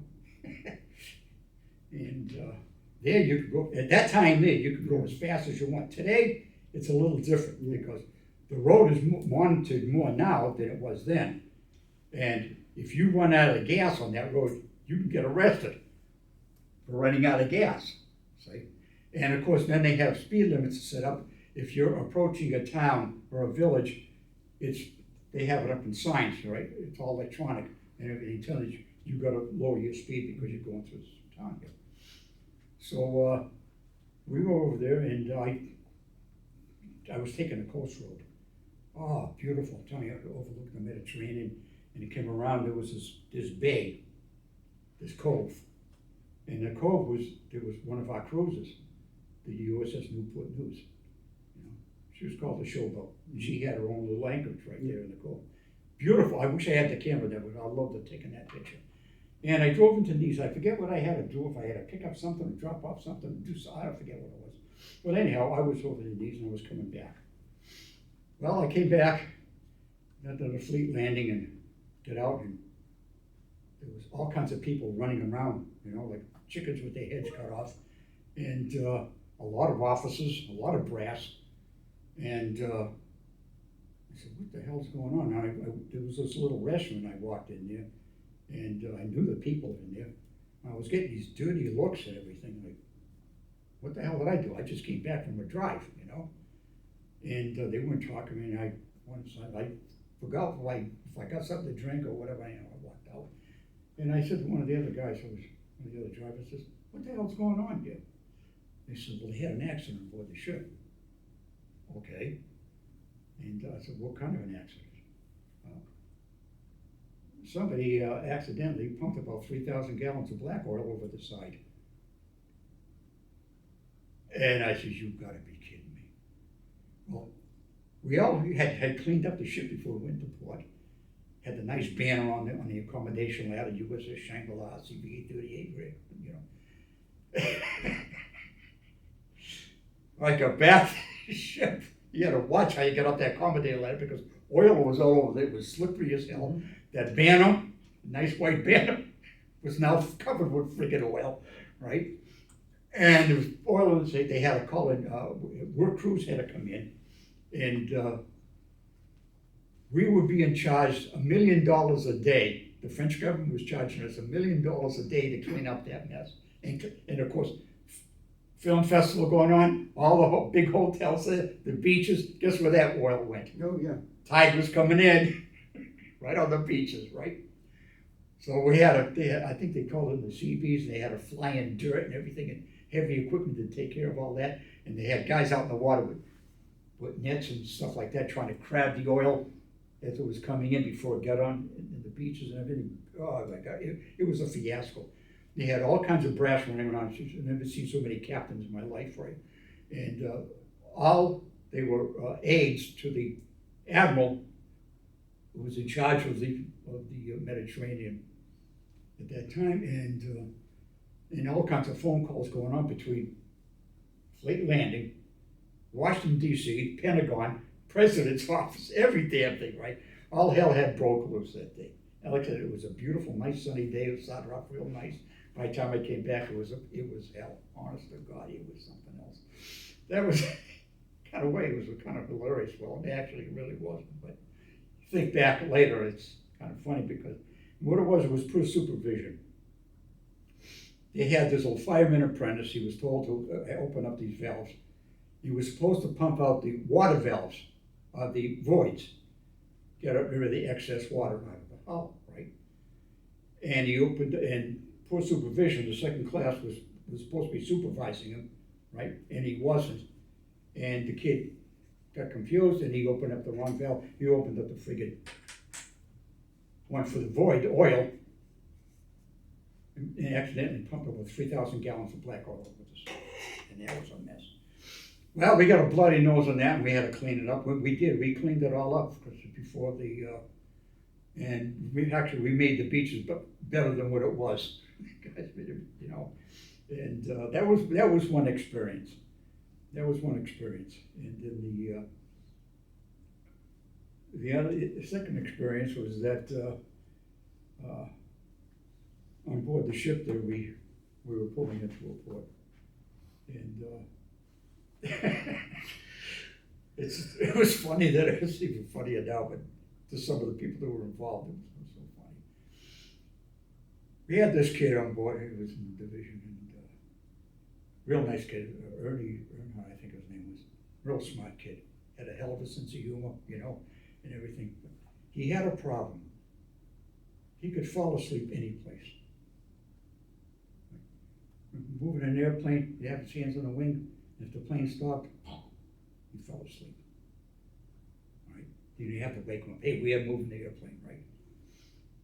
And there you could go, at that time there, you could go as fast as you want. Today, it's a little different because the road is monitored more now than it was then. And if you run out of gas on that road, you can get arrested for running out of gas, see? And of course, then they have speed limits set up. If you're approaching a town or a village, they have it up in signs, right? It's all electronic and everything tells you, you gotta lower your speed because you're going through this town here. So, we were over there and I was taking the coast road. Oh, beautiful, I'm telling you, overlooking the Mediterranean, and it came around, there was this bay, this cove. And the cove there was one of our cruisers, the USS Newport News. You know, she was called the Showboat, and she had her own little anchorage right there in the cove. Beautiful, I wish I had the camera there, but I'd love to take that picture. And I drove into Nice. I forget what I had to do, if I had to pick up something, or drop off something, I don't forget what it was. But anyhow, I was over in Nice and I was coming back. Well, I came back, got to the fleet landing and got out, and there was all kinds of people running around, you know, like chickens with their heads cut off, and a lot of officers, a lot of brass, and I said, what the hell's going on? Now, there was this little restaurant, I walked in there, and I knew the people in there. I was getting these dirty looks and everything, like, what the hell did I do? I just came back from a drive, you know? And they weren't talking to me, and I forgot if I got something to drink or whatever, you know, I walked out. And I said to one of the other guys, one of the other drivers, says, what the hell's going on here? They said, well, they had an accident aboard the ship. Okay. And I said, what kind of an accident? Somebody accidentally pumped about 3,000 gallons of black oil over the side. And I said, you've got to be kidding me. Well, we all had cleaned up the ship before we went to port. Had the nice banner on the accommodation ladder, USS Shangri-La, CBA-38 rig, you know. Like a bath ship. You had to watch how you get up that accommodator ladder because oil was all over it. It was slippery as hell. Mm-hmm. That banner, nice white banner, was now covered with friggin' oil, right? And there was oil in the state. They had to call in, work crews had to come in, and we were being charged $1 million a day. The French government was charging us $1 million a day to clean up that mess. And of course, film festival going on, all the big hotels there, the beaches, guess where that oil went? Oh, yeah. Tide was coming in, right on the beaches, right? So we had I think they called it the CBs, and they had to fly in dirt and everything, and heavy equipment to take care of all that. And they had guys out in the water with nets and stuff like that, trying to crab the oil as it was coming in before it got on in the beaches and everything. Oh my God, it was a fiasco. They had all kinds of brass running around. I've never seen so many captains in my life, right? And they were aides to the admiral who was in charge of the Mediterranean at that time, and all kinds of phone calls going on between Fleet Landing, Washington, D.C., Pentagon, President's office, every damn thing, right? All hell had broke loose that day. And like I said, it was a beautiful, nice sunny day. It started off real nice. By the time I came back, it was hell. Honest to God, it was something else. That was kind of way, it was kind of hilarious. Well, it actually really wasn't. But think back later, it's kind of funny because what it was per supervision. They had this old fireman apprentice. He was told to open up these valves. He was supposed to pump out the water valves, the voids, get rid of the excess water out of the hull, right? And he opened, and poor supervision, the second class was supposed to be supervising him, right? And he wasn't. And the kid got confused and he opened up the wrong valve. He opened up the friggin' one for the void, the oil, and accidentally pumped over 3,000 gallons of black oil over the side. And that was a mess. Well, we got a bloody nose on that and we had to clean it up. We did, we cleaned it all up because before and we made the beaches better than what it was. You know, and that was one experience. That was one experience. And then The second experience was that, on board the ship there, we were pulling into a port. And, it was funny that it was even funnier now, but to some of the people that were involved, it was so funny. We had this kid on board who was in the division, and real nice kid, Earnhardt, I think his name was, real smart kid, had a hell of a sense of humor, and everything. But he had a problem. He could fall asleep any place. Moving an airplane, he'd have his hands on the wing, and if the plane stopped, he fell asleep. Right? You have to wake him up. Hey, we are moving the airplane, right?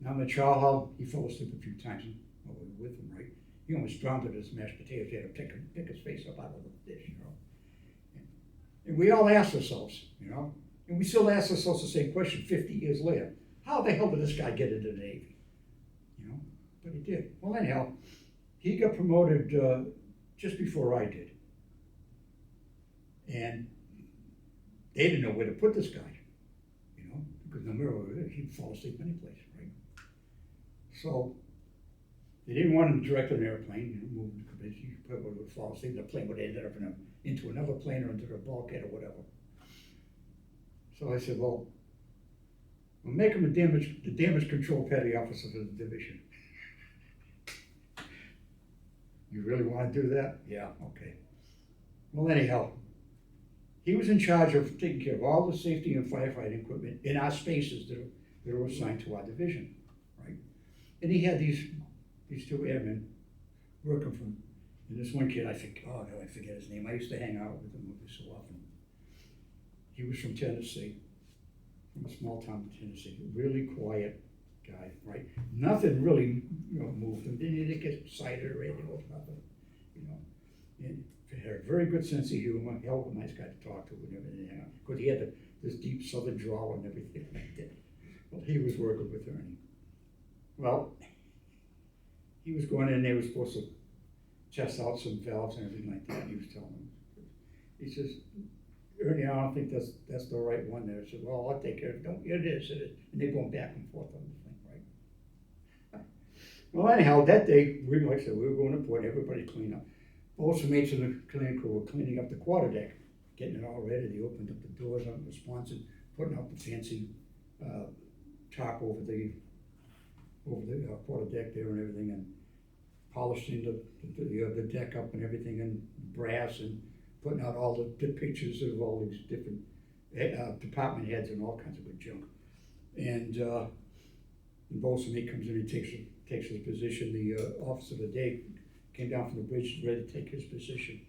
Now in the chow hall, he fell asleep a few times while we were with him, right? He almost drowned in his mashed potatoes. He had to pick his face up out of the dish, And we all asked ourselves, and we still ask ourselves the same question 50 years later. How the hell did this guy get into the Navy? But he did. Well, anyhow, he got promoted just before I did. And they didn't know where to put this guy, because no matter where he'd fall asleep any place, right? So they didn't want him direct on an airplane, moving because he probably would fall asleep. The plane would end up into another plane or into the bulkhead or whatever. So I said, well, we'll make him the damage control petty officer for the division. You really want to do that? Yeah, okay. Well, anyhow, he was in charge of taking care of all the safety and firefighting equipment in our spaces that were assigned to our division, right? And he had these two airmen working for him. And this one kid, I forget his name. I used to hang out with him every so often. He was from Tennessee, from a small town in Tennessee, a really quiet guy, right? Nothing really, moved him. Didn't get excited or anything, or nothing, And he had a very good sense of humor, hell of a nice guy to talk to and everything. Because he had this deep southern drawl and everything like that. Well, he was working with Ernie. Well, he was going in, they were supposed to test out some valves and everything like that, and he was telling them. He says, Ernie, I don't think that's the right one there. I said, well, I'll take care of it. Don't, it is. And they're going back and forth on the thing, right? Well, anyhow, that day, like I said, we were going to port, everybody clean up. Both the mates of the cleaning crew were cleaning up the quarterdeck, getting it all ready. They opened up the doors on the responsive, putting out the fancy top over the quarterdeck there and everything, and polishing the deck up and everything, and brass, and putting out all the pictures of all these different department heads and all kinds of good junk. And Bolsonaro comes in and takes his position. The officer of the day came down from the bridge, ready to take his position.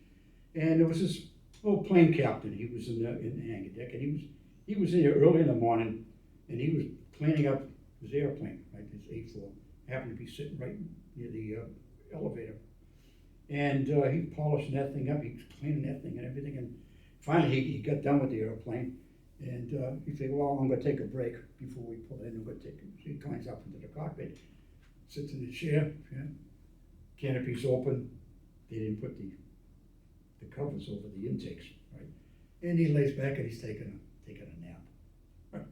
And there was this old plane captain. He was in the hangar deck, and he was in there early in the morning, and he was cleaning up his airplane, right, his A4. Happened to be sitting right near the elevator. And he polishing that thing up, he was cleaning that thing and everything, and finally he got done with the airplane, and he said, well, I'm gonna take a break before we pull in, I'm gonna take it. So he climbs up into the cockpit, sits in the chair, canopy's open, they didn't put the covers over the intakes, right? And he lays back and he's taking a nap.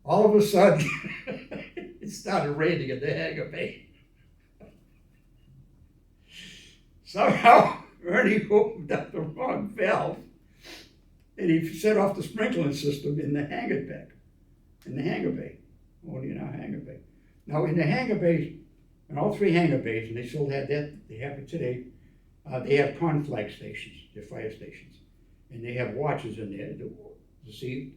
All of a sudden, it started raining in the hangar bay. Somehow, Ernie opened up the wrong valve, and he set off the sprinkling system in the hangar deck, in the hangar bay, only in our hangar bay. Now, in the hangar bays, in all three hangar bays, and they still had that, they have it today, they have conflag stations, they're fire stations, and they have watches in there to see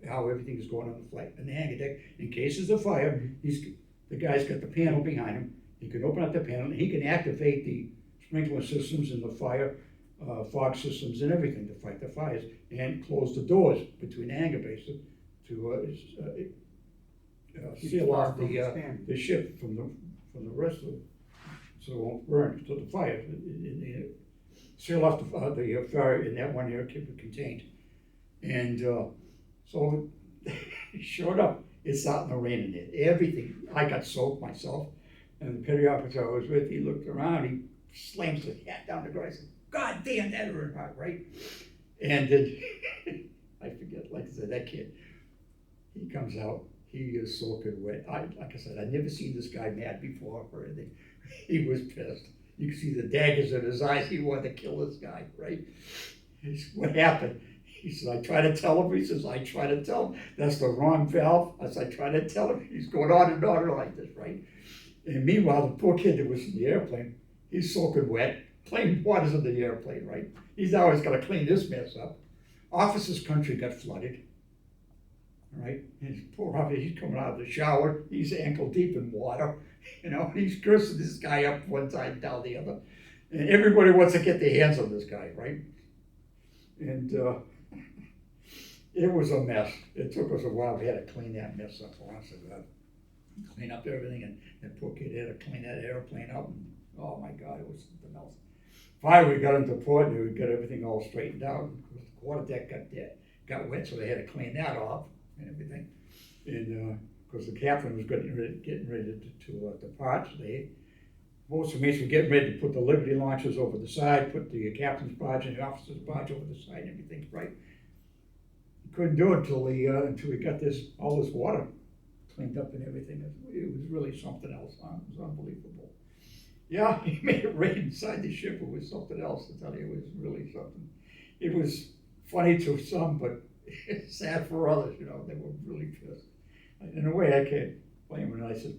how everything is going on the flight, in the hangar deck. In case there's a fire, the guy's got the panel behind him, he can open up the panel, and he can activate the sprinkler systems and the fire fog systems and everything to fight the fires, and close the doors between the hangar bays to seal off the ship from the rest of it, so it won't burn to the fire. Seal off the fire in that one area, keep it contained. And so it showed up. It's starting to rain in there. Everything. I got soaked myself, and the petty officer I was with, he looked around, he slams his hat down the ground. I said, God damn, that hurt, right? And then, I forget, like I said, that kid. he comes out, he is soaking wet. Like I said, I'd never seen this guy mad before or anything. He was pissed. You could see the daggers in his eyes. He wanted to kill this guy, right? What happened? He said, I try to tell him. He says, I try to tell him. That's the wrong valve. I said, I try to tell him. He's going on and on like this, right? And meanwhile, the poor kid that was in the airplane, he's soaking wet. Plain water's in the airplane, right? He's always got to clean this mess up. Officer's country got flooded. All right, his poor officer, he's coming out of the shower. He's ankle deep in water. You know, he's cursing this guy up one side, down the other. And everybody wants to get their hands on this guy, right? And it was a mess. It took us a while. We had to clean that mess up, honestly. Clean up everything, and that poor kid had to clean that airplane up. And, oh my God, it was something else. Finally, we got into port, and we got everything all straightened out. The quarter deck got wet, so they had to clean that off and everything. And because the captain was getting ready to depart, most of the mates were getting ready to put the Liberty launchers over the side, put the captain's barge and the officer's barge over the side, and everything, right? He couldn't do it until we got all this water cleaned up and everything. It was really something else. It was unbelievable. Yeah, he made it rain inside the ship. It was something else, to tell you. It was really something. It was funny to some, but sad for others, you know. They were really pissed. In a way, I can't blame him. And I said,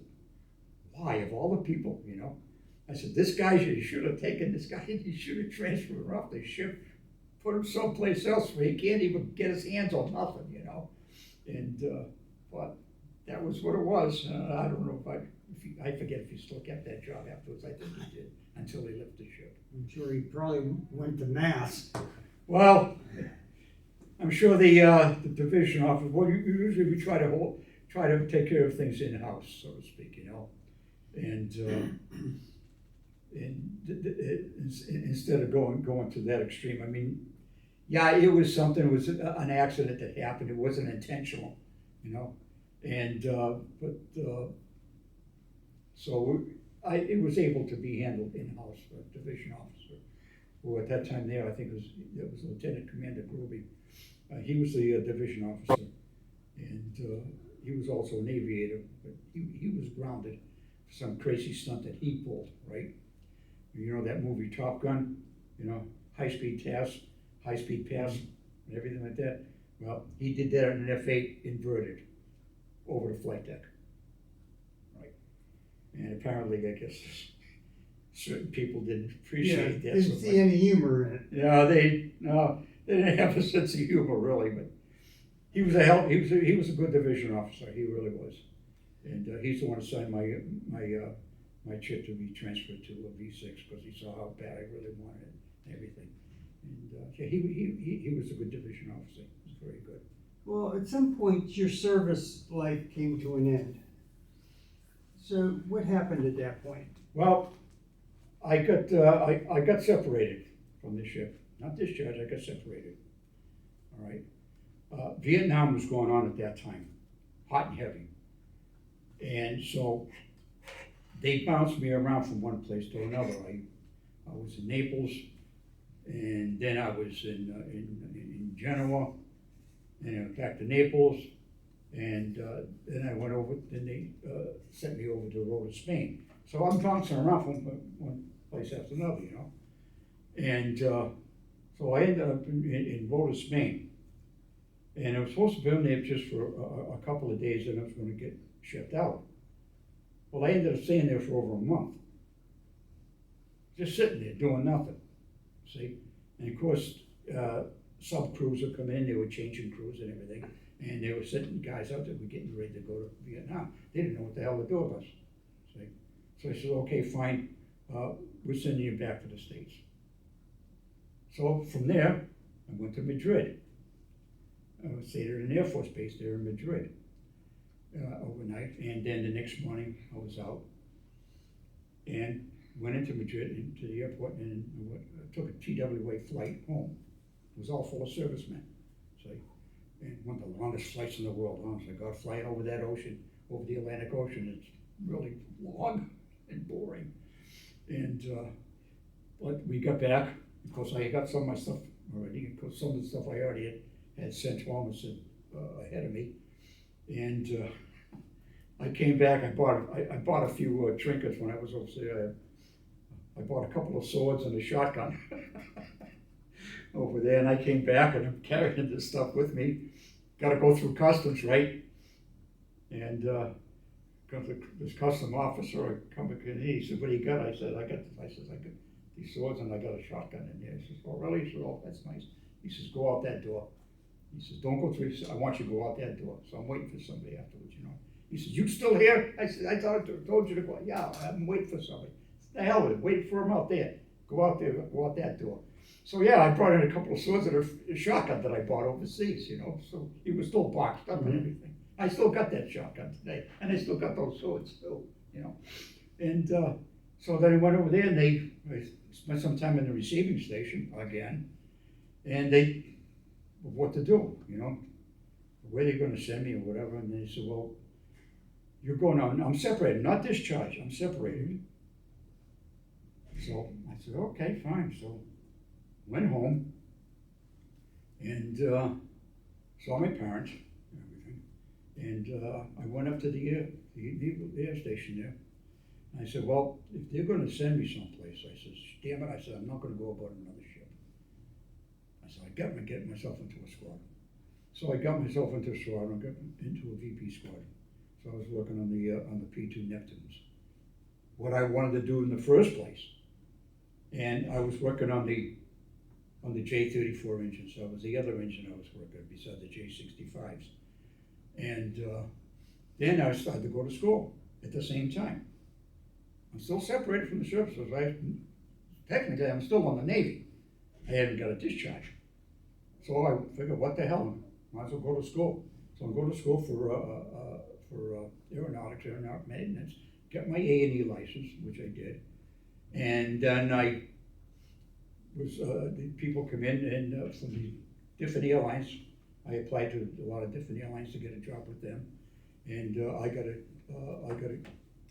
why, of all the people, you know? I said, this guy, you should have taken this guy, you should have transferred him off the ship, put him someplace else where he can't even get his hands on nothing, you know? And, but that was what it was. I don't know I forget if he still kept that job afterwards. I think he did, until he left the ship. I'm sure he probably went to mass. Well, I'm sure the division office, well, usually we try to take care of things in-house, so to speak, you know? And instead of going to that extreme. I mean, yeah, it was something. It was an accident that happened. It wasn't intentional, you know. And so it was able to be handled in-house. A division officer, who at that time there, I think it was Lieutenant Commander Groby. He was the division officer, and he was also an aviator. But he was grounded for some crazy stunt that he pulled. Right. You know that movie Top Gun, you know, high-speed pass, and everything like that. Well, he did that on an F-8 inverted over the flight deck, right? And apparently, I guess, certain people didn't appreciate that. Didn't see any humor in it. Yeah, they didn't have a sense of humor, really, but he was a good division officer, he really was. And he's the one who signed my chip to be transferred to a V6 because he saw how bad I really wanted it and everything. And yeah, he was a good division officer. He was very good. Well, at some point, your service life came to an end. So what happened at that point? Well, I got separated from the ship. Not discharged, I got separated. All right. Vietnam was going on at that time, hot and heavy. And so they bounced me around from one place to another. I was in Naples, and then I was in Genoa, and I went back to Naples, and then I went over. Then they sent me over to Rota, Spain. So I'm bouncing around from one place after another, you know. And so I ended up in Rota, Spain, and I was supposed to be in there just for a couple of days, and I was going to get shipped out. Well, I ended up staying there for over a month, just sitting there doing nothing. See, and of course, sub crews would come in. They were changing crews and everything, and they were sending guys out that were getting ready to go to Vietnam. They didn't know what the hell to do with us. See, so I said, okay, fine, we're sending you back to the States. So from there, I went to Madrid. I stayed at an Air Force base there in Madrid overnight, and then the next morning I was out and went into Madrid, into the airport, and took a TWA flight home. It was all full of servicemen, see, and one of the longest flights in the world. Honestly, God, flying over that ocean, over the Atlantic Ocean, it's really long and boring. And but we got back. Of course, I got some of my stuff already. Because some of the stuff I already had sent home was ahead of me. And I came back, I bought a few trinkets when I was over there. I bought a couple of swords and a shotgun over there, and I came back and I'm carrying this stuff with me. Gotta go through customs, right? And comes this custom officer, I come back in, he said, what do you got? I said, I got these swords and I got a shotgun in there. He says, oh really? He said, oh, that's nice. He says, go out that door. He says, don't go through, he says, I want you to go out that door. So I'm waiting for somebody afterwards, you know. He says, you still here? I said, I told you to go. Yeah, I'm waiting for somebody. The hell with it, wait for him out there. Go out there, go out that door. So yeah, I brought in a couple of swords and a shotgun that I bought overseas, you know. So he was still boxed up and everything. I still got that shotgun today, and I still got those swords too, you know. And so then I went over there, and I spent some time in the receiving station again, and they, what to do, you know, where they're going to send me or whatever. And they said, well, you're going on. I'm separated, not discharged. I'm separated. So I said, okay, fine. So went home and saw my parents and everything. And I went up to the air station there. And I said, well, if they're going to send me someplace, I said, damn it, I said, I'm not going to go aboard another ship. I said, I got to get myself into a squadron. So I got myself into a squadron, got into a VP squadron. So I was working on the P2 Neptunes. What I wanted to do in the first place. And I was working on the J34 engine, so it was the other engine I was working on besides the J65s. And then I started to go to school at the same time. I'm still separated from the service. Technically, I'm still on the Navy. I haven't got a discharge. So I figured, what the hell, might as well go to school. So I go to school for aeronautic maintenance, got my A&E license, which I did. And then the people come in and from the different airlines. I applied to a lot of different airlines to get a job with them, and I got an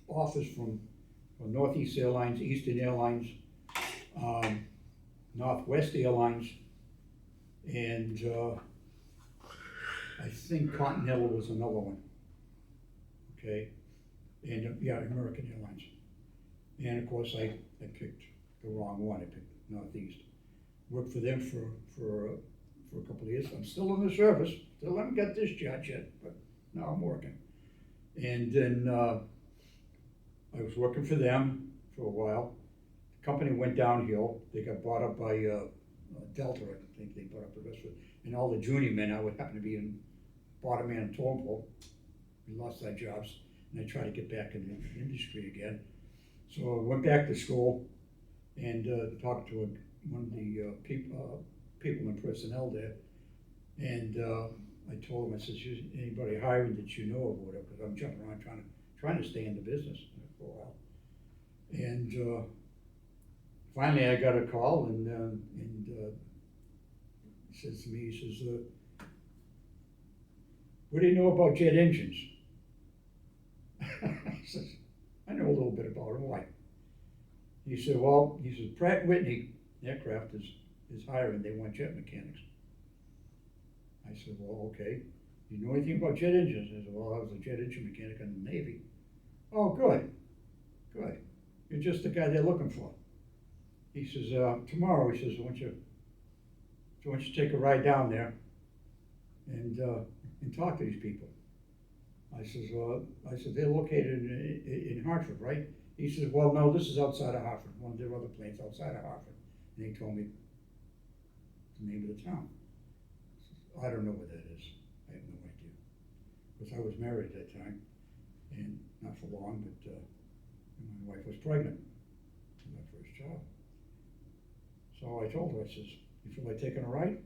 offers from Northeast Airlines, Eastern Airlines, Northwest Airlines, and I think Continental was another one. Okay, and yeah, American Airlines. And of course, I picked the wrong one. I picked Northeast. Worked for them for a couple of years. I'm still in the service. Still haven't got discharged yet, but now I'm working. And then I was working for them for a while. The company went downhill. They got bought up by Delta. I think they bought up the rest of it. And all the junior men, I would happen to be in bottom man and towing pole. We lost our jobs, and I tried to get back in the industry again. So I went back to school and talked to one of the people in personnel there. And I told him, I said, anybody hiring that you know of or whatever, because I'm jumping around trying to stay in the business for a while. And finally I got a call and he says to me, he says, what do you know about jet engines? I says, I know a little bit about them. Why? He said, well, he says, Pratt Whitney Aircraft is hiring. They want jet mechanics. I said, well, okay. You know anything about jet engines? I said, well, I was a jet engine mechanic in the Navy. Oh, good. Good. You're just the guy they're looking for. He says, tomorrow, he says, I want you to take a ride down there and talk to these people. I said, they're located in Hartford, right? He says, well, no, this is outside of Hartford. One of their other planes outside of Hartford. And he told me the name of the town. I don't know what that is. I have no idea. Because I was married at that time, and not for long, but my wife was pregnant with my first child. So I told her, I says, you feel like taking a ride?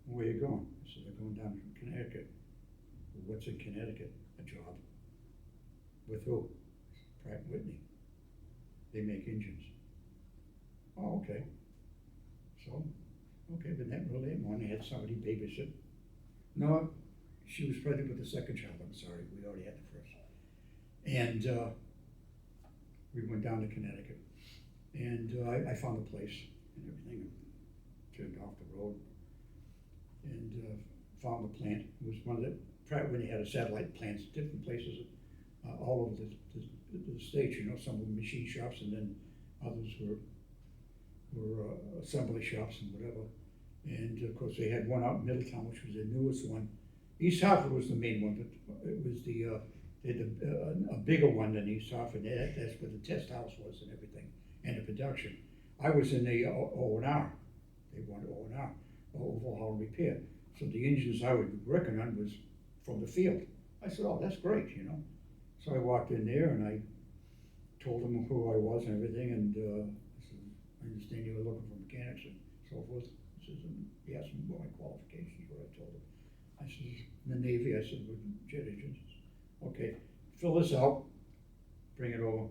Where are you going? I said, they're going down to Connecticut. Well, what's in Connecticut? A job. With who? Pratt Whitney. They make engines. Oh, okay. So, okay, but that really didn't want to have somebody babysit. No, she was pregnant with the second child. I'm sorry, we already had the first. And we went down to Connecticut, and I found a place and everything. Turned off the road and found the plant. It was one of the when they had a satellite plants, different places, all over the state, you know, some were machine shops and then others were assembly shops and whatever. And of course, they had one out in Middletown, which was the newest one. East Hartford was the main one, but it was they had a bigger one than East Hartford. That's where the test house was and everything, and the production. I was in the O&R. They wanted O&R, overhaul and repair. So the engines I was working on was from the field. I said, oh, that's great, you know. So I walked in there and I told them who I was and everything, and I said, I understand you were looking for mechanics and so forth. He says, and he asked me what my qualifications were. I told him. I said, in the Navy, I said, with jet engines. Okay, fill this out, bring it over.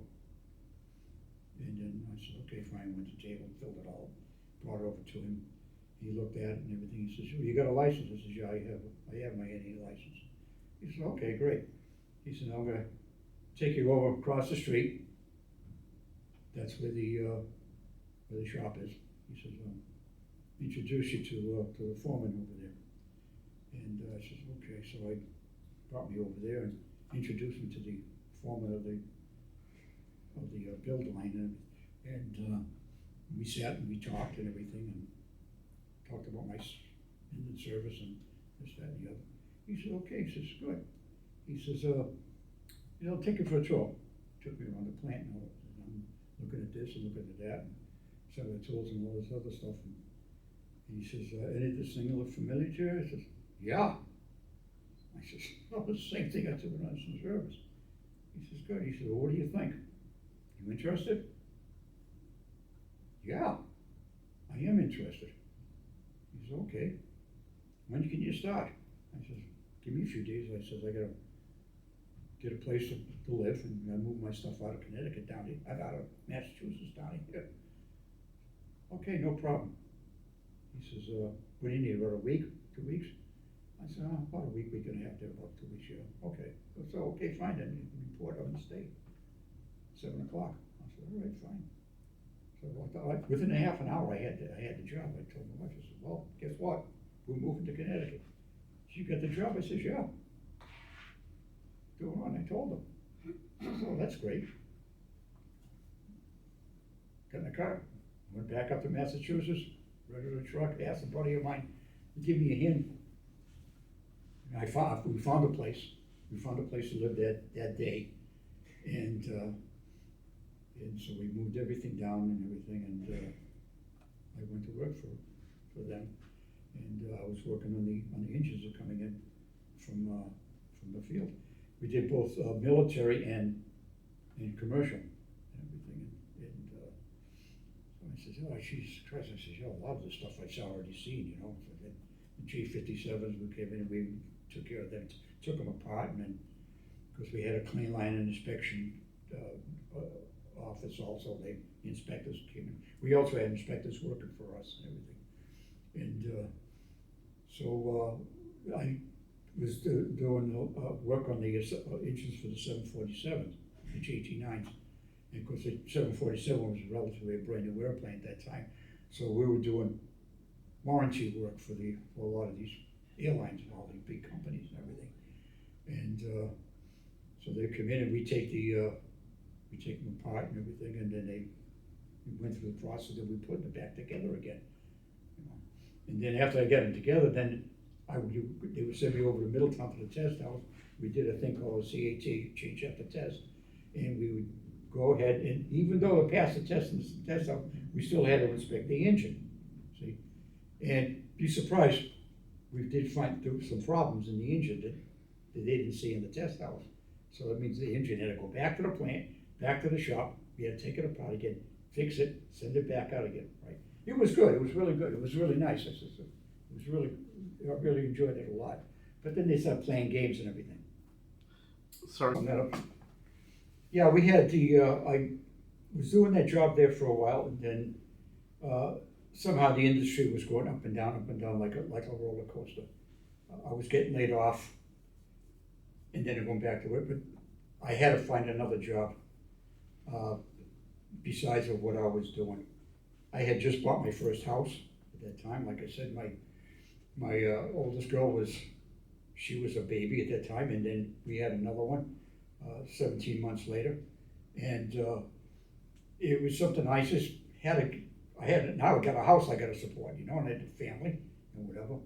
And then I said, okay, fine, went to the table, filled it all, brought it over to him. He looked at it and everything. He says, you got a license? I said, yeah, I have my NA license. He said, okay, great. He said, I'm gonna take you over across the street. That's where the shop is. He says, introduce you to the foreman over there. And I said, okay. So I brought me over there and introduced me to the foreman of the build line, and we sat and we talked and everything, and talked about my engine service and this, that, and the other. He said, okay. He says, good. He says, I'll take you for a tour. Took me around the plant and all. I'm looking at this and looking at that, and some of the tools and all this other stuff. And he says, any of this thing look familiar to you? I says, yeah. I says, well, it's the same thing I took when I was in service. He says, good. He said, well, what do you think? You interested? Yeah, I am interested. He says, okay. When can you start? I says, give me a few days. I says, I gotta get a place to live, and I moved my stuff out of Connecticut down here, out of Massachusetts down here. Okay, no problem. He says, what do you need, about a week, 2 weeks? I said, about a week and a half there, about 2 weeks, yeah. Okay, so okay, fine, then you can report on the state. 7 o'clock. I said, all right, fine. So within a half an hour, I had the job. I told my wife, I said, well, guess what? We're moving to Connecticut. She got the job. I said, yeah. Go on. I told them. I said, oh, that's great. Got in the car, went back up to Massachusetts, rented a truck, asked a buddy of mine to give me a hand. And we found a place. We found a place to live that day. And so we moved everything down and everything, and I went to work for them. And I was working on the engines that were coming in from the field. We did both military and commercial and everything. And so I said, oh, Jesus Christ. I said, yeah, a lot of the stuff I've already seen, you know. So the G57s, we came in and we took care of them, took them apart, and then, because we had a clean line and inspection office also, the inspectors came in. We also had inspectors working for us and everything. And so I was doing work on the engines for the 747s, the GT9s. And of course, the 747 was relatively a brand new airplane at that time. So we were doing warranty work for a lot of these airlines and all these big companies and everything. And so they come in and we take them apart and everything, and then we went through the process and we put them back together again. You know. And then after I got them together, then they would send me over to Middletown to the test house. We did a thing called a CAT, change after test, and we would go ahead, and even though it passed the test in the test house, we still had to inspect the engine. See, and be surprised, we did find there were some problems in the engine that they didn't see in the test house. So that means the engine had to go back to the plant, back to the shop. We had to take it apart again, fix it, send it back out again. Right? It was good. It was really good. It was really nice. I really enjoyed it a lot. But then they started playing games and everything. Sorry. Yeah, we had I was doing that job there for a while, and then somehow the industry was going up and down like a roller coaster. I was getting laid off, and then going back to it, but I had to find another job besides of what I was doing. I had just bought my first house at that time. Like I said, my oldest girl she was a baby at that time, and then we had another one, 17 months later. And it was something I just now I got a house I got to support, and I had a family and whatever.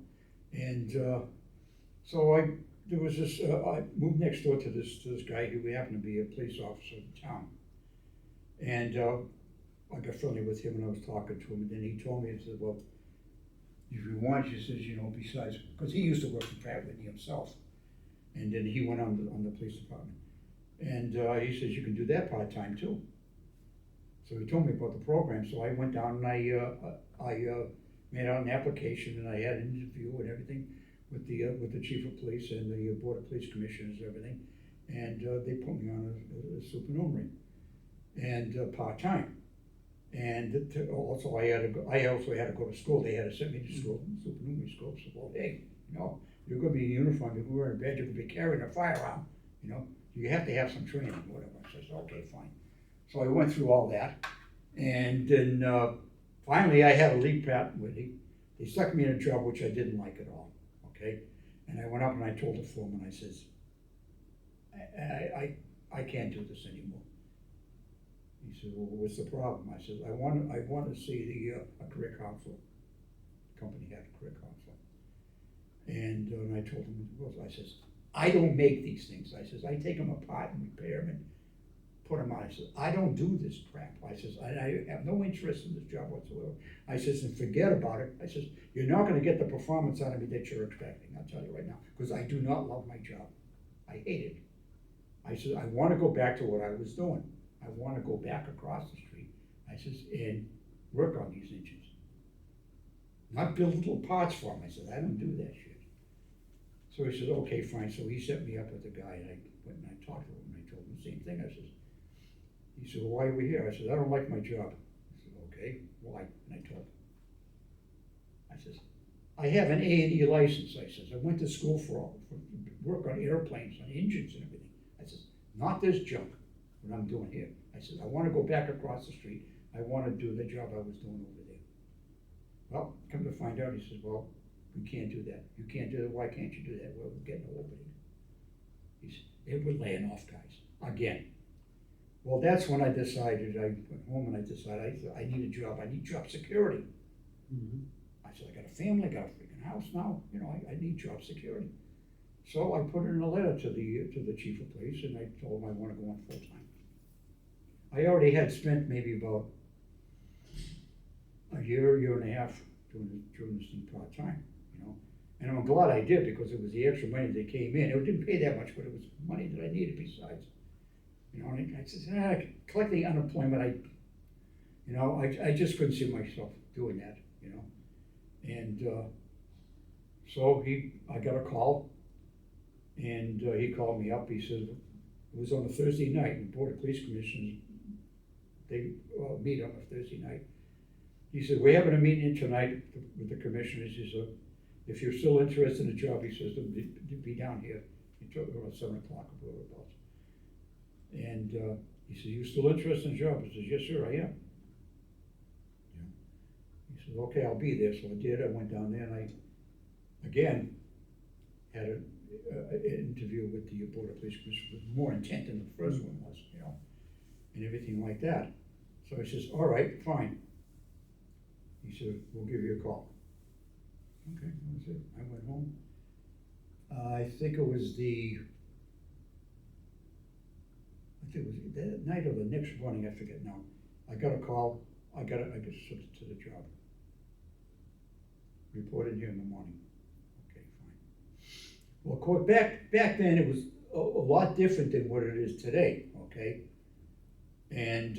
And so there was this, I moved next door to this guy who happened to be a police officer in town. And I got friendly with him and I was talking to him, and then he told me, he said, well, if you want, he says, besides, because he used to work for Pratt Whitney himself, and then he went on the police department. And he says, you can do that part-time too. So he told me about the program, so I went down and I made out an application, and I had an interview and everything with the chief of police and the board of police commissioners and everything, and they put me on a supernumerary and part-time. And also I also had to go to school. They had to send me to school, supernumerary school. So, well, hey, you're going to be in uniform. You're wearing a badge. You're going to be carrying a firearm. You have to have some training, whatever. I says, okay, fine. So I went through all that, and then finally I had to leave Pratt Whitney. They stuck me in a job which I didn't like at all. Okay, and I went up and I told the foreman. I says, I can't do this anymore. He said, well, what's the problem? I said, I want to see a career counselor. The company had a career counselor. And I told him it was. I says, I don't make these things. I says, I take them apart and repair them and put them on. I said, I don't do this crap. I says, I have no interest in this job whatsoever. I says, and forget about it. I says, you're not going to get the performance out of me that you're expecting. I'll tell you right now, because I do not love my job. I hate it. I said, I want to go back to what I was doing. I want to go back across the street, I says, and work on these engines. Not build little parts for them. I said, I don't do that shit. So he said, okay, fine. So he set me up with the guy, and I went and I talked to him, and I told him the same thing. I says, he said, well, why are we here? I said, I don't like my job. I said, okay, why? And I told him. I says, I have an A&E license. I says, I went to school for work on airplanes, on engines and everything. I says, not this junk. What I'm doing here. I said, I want to go back across the street. I want to do the job I was doing over there. Well, come to find out, he says, well, we can't do that. You can't do that. Why can't you do that? Well, we're getting an opening. He said, we're laying off guys again. Well, that's when I decided, I went home and I decided I need a job. I need job security. Mm-hmm. I said, I got a family, I got a freaking house now. I need job security. So I put in a letter to the chief of police, and I told him I want to go on full time. I already had spent maybe about a year and a half doing this thing part time, and I'm glad I did, because it was the extra money that came in. It didn't pay that much, but it was money that I needed besides. And I said, collecting unemployment, I just couldn't see myself doing that, and so I got a call, and he called me up. He said, it was on a Thursday night, and the Board of Police Commissioners, they meet on a Thursday night. He said, we're having a meeting tonight with the commissioners. He said, if you're still interested in the job, he says, to be down here. He took around 7 o'clock or whereabouts. And he said, you still interested in the job? I said, yes, sir, I am. He said, okay, I'll be there. So I did. I went down there, and I, again, had an interview with the Board of Police Commissioners with more intent than the first one was, and everything like that. So I says, all right, fine. He said, we'll give you a call. Okay, that was it. I went home. I think it was the night or the next morning, I forget now. I got a call. I got sent to the job. Report in here in the morning. Okay, fine. Well, of course, back then it was a lot different than what it is today, okay? And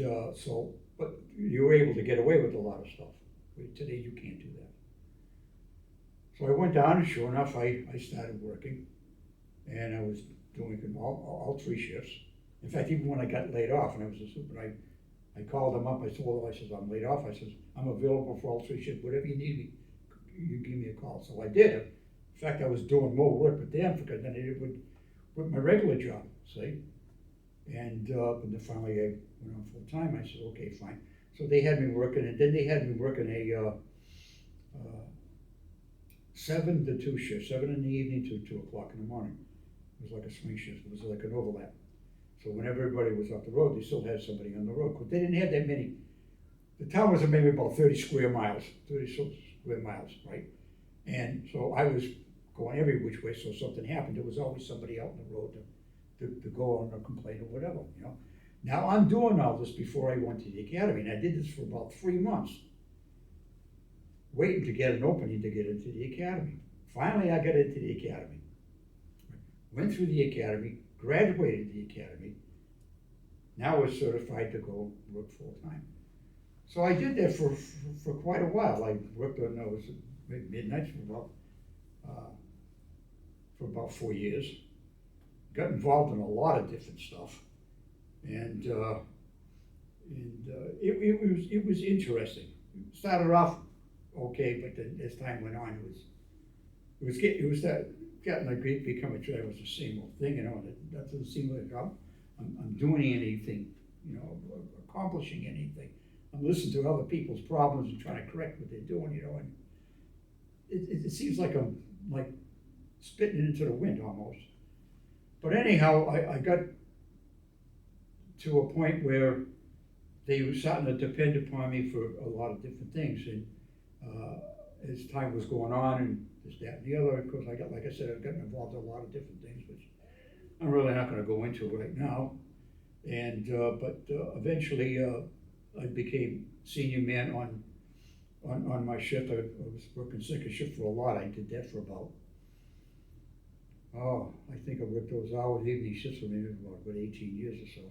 but you were able to get away with a lot of stuff. Today you can't do that. So I went down, and sure enough, I started working, and I was doing all 3 shifts. In fact, even when I got laid off, and I was a super, I called them up. I told them, I says, I'm laid off. I says, I'm available for all 3 shifts. Whatever you need me, you give me a call. So I did. In fact, I was doing more work with them because then it would with my regular job, see? And then finally I went on full time. I said, okay, fine. So they had me working, and then they had me working 7 to 2 shift, 7 in the evening to 2 o'clock in the morning. It was like a swing shift, it was like an overlap. So when everybody was off the road, they still had somebody on the road, because they didn't have that many. The town was maybe about 30 square miles, right? And so I was going every which way, so if something happened, there was always somebody out on the road to go on or complain or whatever, you know? Now, I'm doing all this before I went to the academy, and I did this for about 3 months, waiting to get an opening to get into the academy. Finally, I got into the academy. Went through the academy, graduated the academy, now was certified to go work full-time. So I did that for quite a while. I worked on those midnights for about 4 years. Got involved in a lot of different stuff, and it was interesting. It started off okay, but then as time went on, it was getting like become a trend. It was the same old thing, you know. And that doesn't seem like I'm doing anything, you know, accomplishing anything. I'm listening to other people's problems and trying to correct what they're doing, you know, and it seems like I'm like spitting it into the wind almost. But anyhow, I got to a point where they were starting to depend upon me for a lot of different things, and as time was going on, and this, that, and the other, of course, like I said, I've gotten involved in a lot of different things, which I'm really not going to go into right now. And but eventually, I became senior man on my shift. I was working second shift for a lot. I did that for about, I think I worked those hours, evening shifts for maybe about 18 years or so.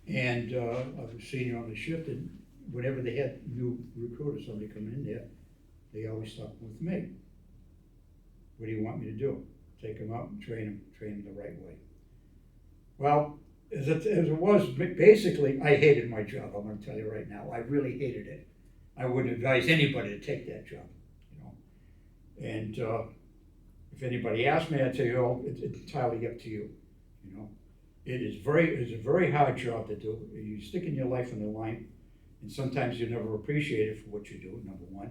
And I was senior on the shift, and whenever they had new recruiters, somebody coming in there, they always stopped with me. What do you want me to do? Take them out and train them the right way. Well, as it was, basically, I hated my job. I'm going to tell you right now, I really hated it. I wouldn't advise anybody to take that job, you know. And if anybody asked me, I'd say, oh, it's entirely up to you, you know. It's a very hard job to do. You're sticking your life on the line, and sometimes you're never appreciated for what you do, number one.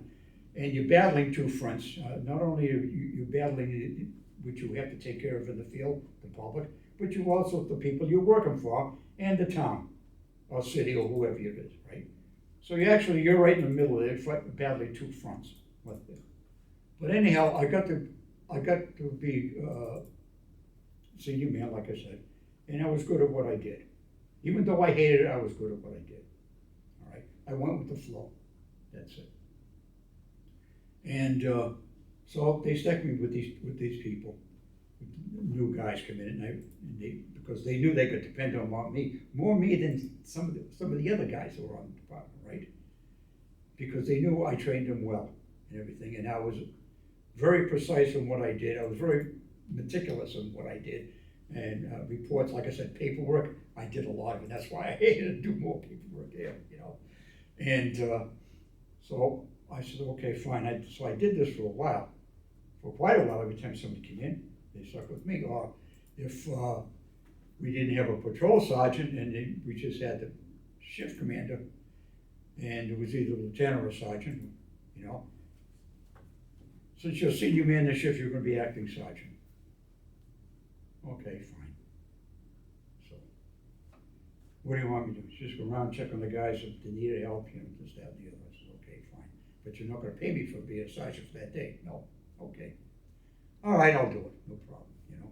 And you're battling two fronts. Not only are you battling what you have to take care of in the field, the public, but you also the people you're working for and the town or city or whoever it is, right? So you're right in the middle of it, battling two fronts. But anyhow, I got to be senior man, like I said, and I was good at what I did. Even though I hated it, I was good at what I did. All right, I went with the flow. That's it. And so they stuck me with these people. New guys come in, and because they knew they could depend on me, more me than some of the other guys who were on the department, right? Because they knew I trained them well and everything, and I was very precise in what I did. I was very meticulous in what I did, and reports, like I said, paperwork. I did a lot of it. That's why I hated to do more paperwork there, you know. And so I said, okay, fine. So I did this for a while, for quite a while. Every time somebody came in, they stuck with me. Or if we didn't have a patrol sergeant and we just had the shift commander, and it was either a lieutenant or a sergeant, you know. Since you're senior man in the shift, you're going to be acting sergeant. Okay, fine. So, what do you want me to do? Just go around and check on the guys if they needed help, you know, this, that, and the other. I said, okay, fine. But you're not going to pay me for being a sergeant for that day. No. Okay. All right, I'll do it. No problem, you know.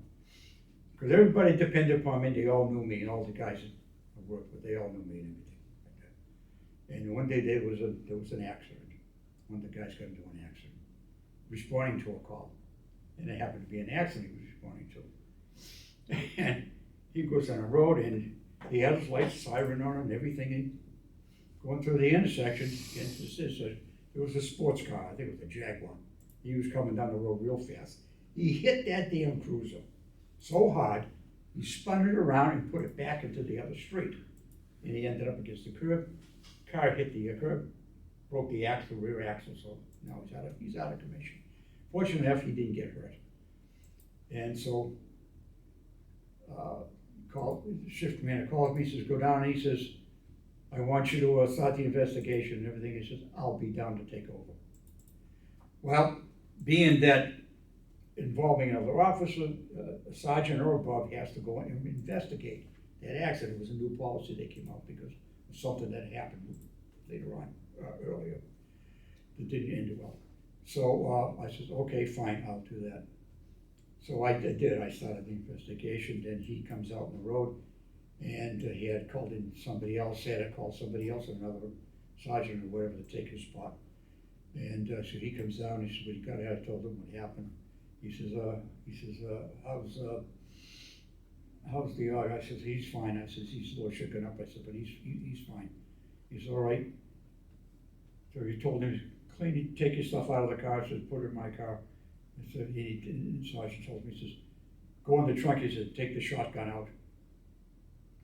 Because everybody depended upon me. They all knew me, and all the guys I worked with, they all knew me and everything like that. And one day there was an accident. One of the guys got into an accident, responding to a call. And it happened to be an accident he was responding to. And he goes on a road, and he had his lights, siren on and everything, and going through the intersection, it was a sports car, I think it was a Jaguar. He was coming down the road real fast. He hit that damn cruiser so hard, he spun it around and put it back into the other street. And he ended up against the curb. Car hit the curb, broke the axle, rear axle, so now he's out of commission. Fortunately enough, he didn't get hurt. And so, the shift commander calls me, says, go down, and he says, I want you to start the investigation and everything. He says, I'll be down to take over. Well, being that involving another officer, a sergeant or above has to go in and investigate that accident. It was a new policy that came out because of something that happened later on, earlier, that didn't end well. So I said, okay, fine, I'll do that. So I did. I started the investigation. Then he comes out on the road, and he had called in somebody else, had to call somebody else, another sergeant or whatever, to take his spot. And so he comes down. He says, "What you got?" I told him what happened. He says, how's the dog?" I says, "He's fine." I says, "He's a little shooken up." I said, "But he's fine." He says, "All right." So he told him, take your stuff out of the car. I said, "Put it in my car." I said, and the sergeant told me, he says, "Go in the trunk." He said, "Take the shotgun out."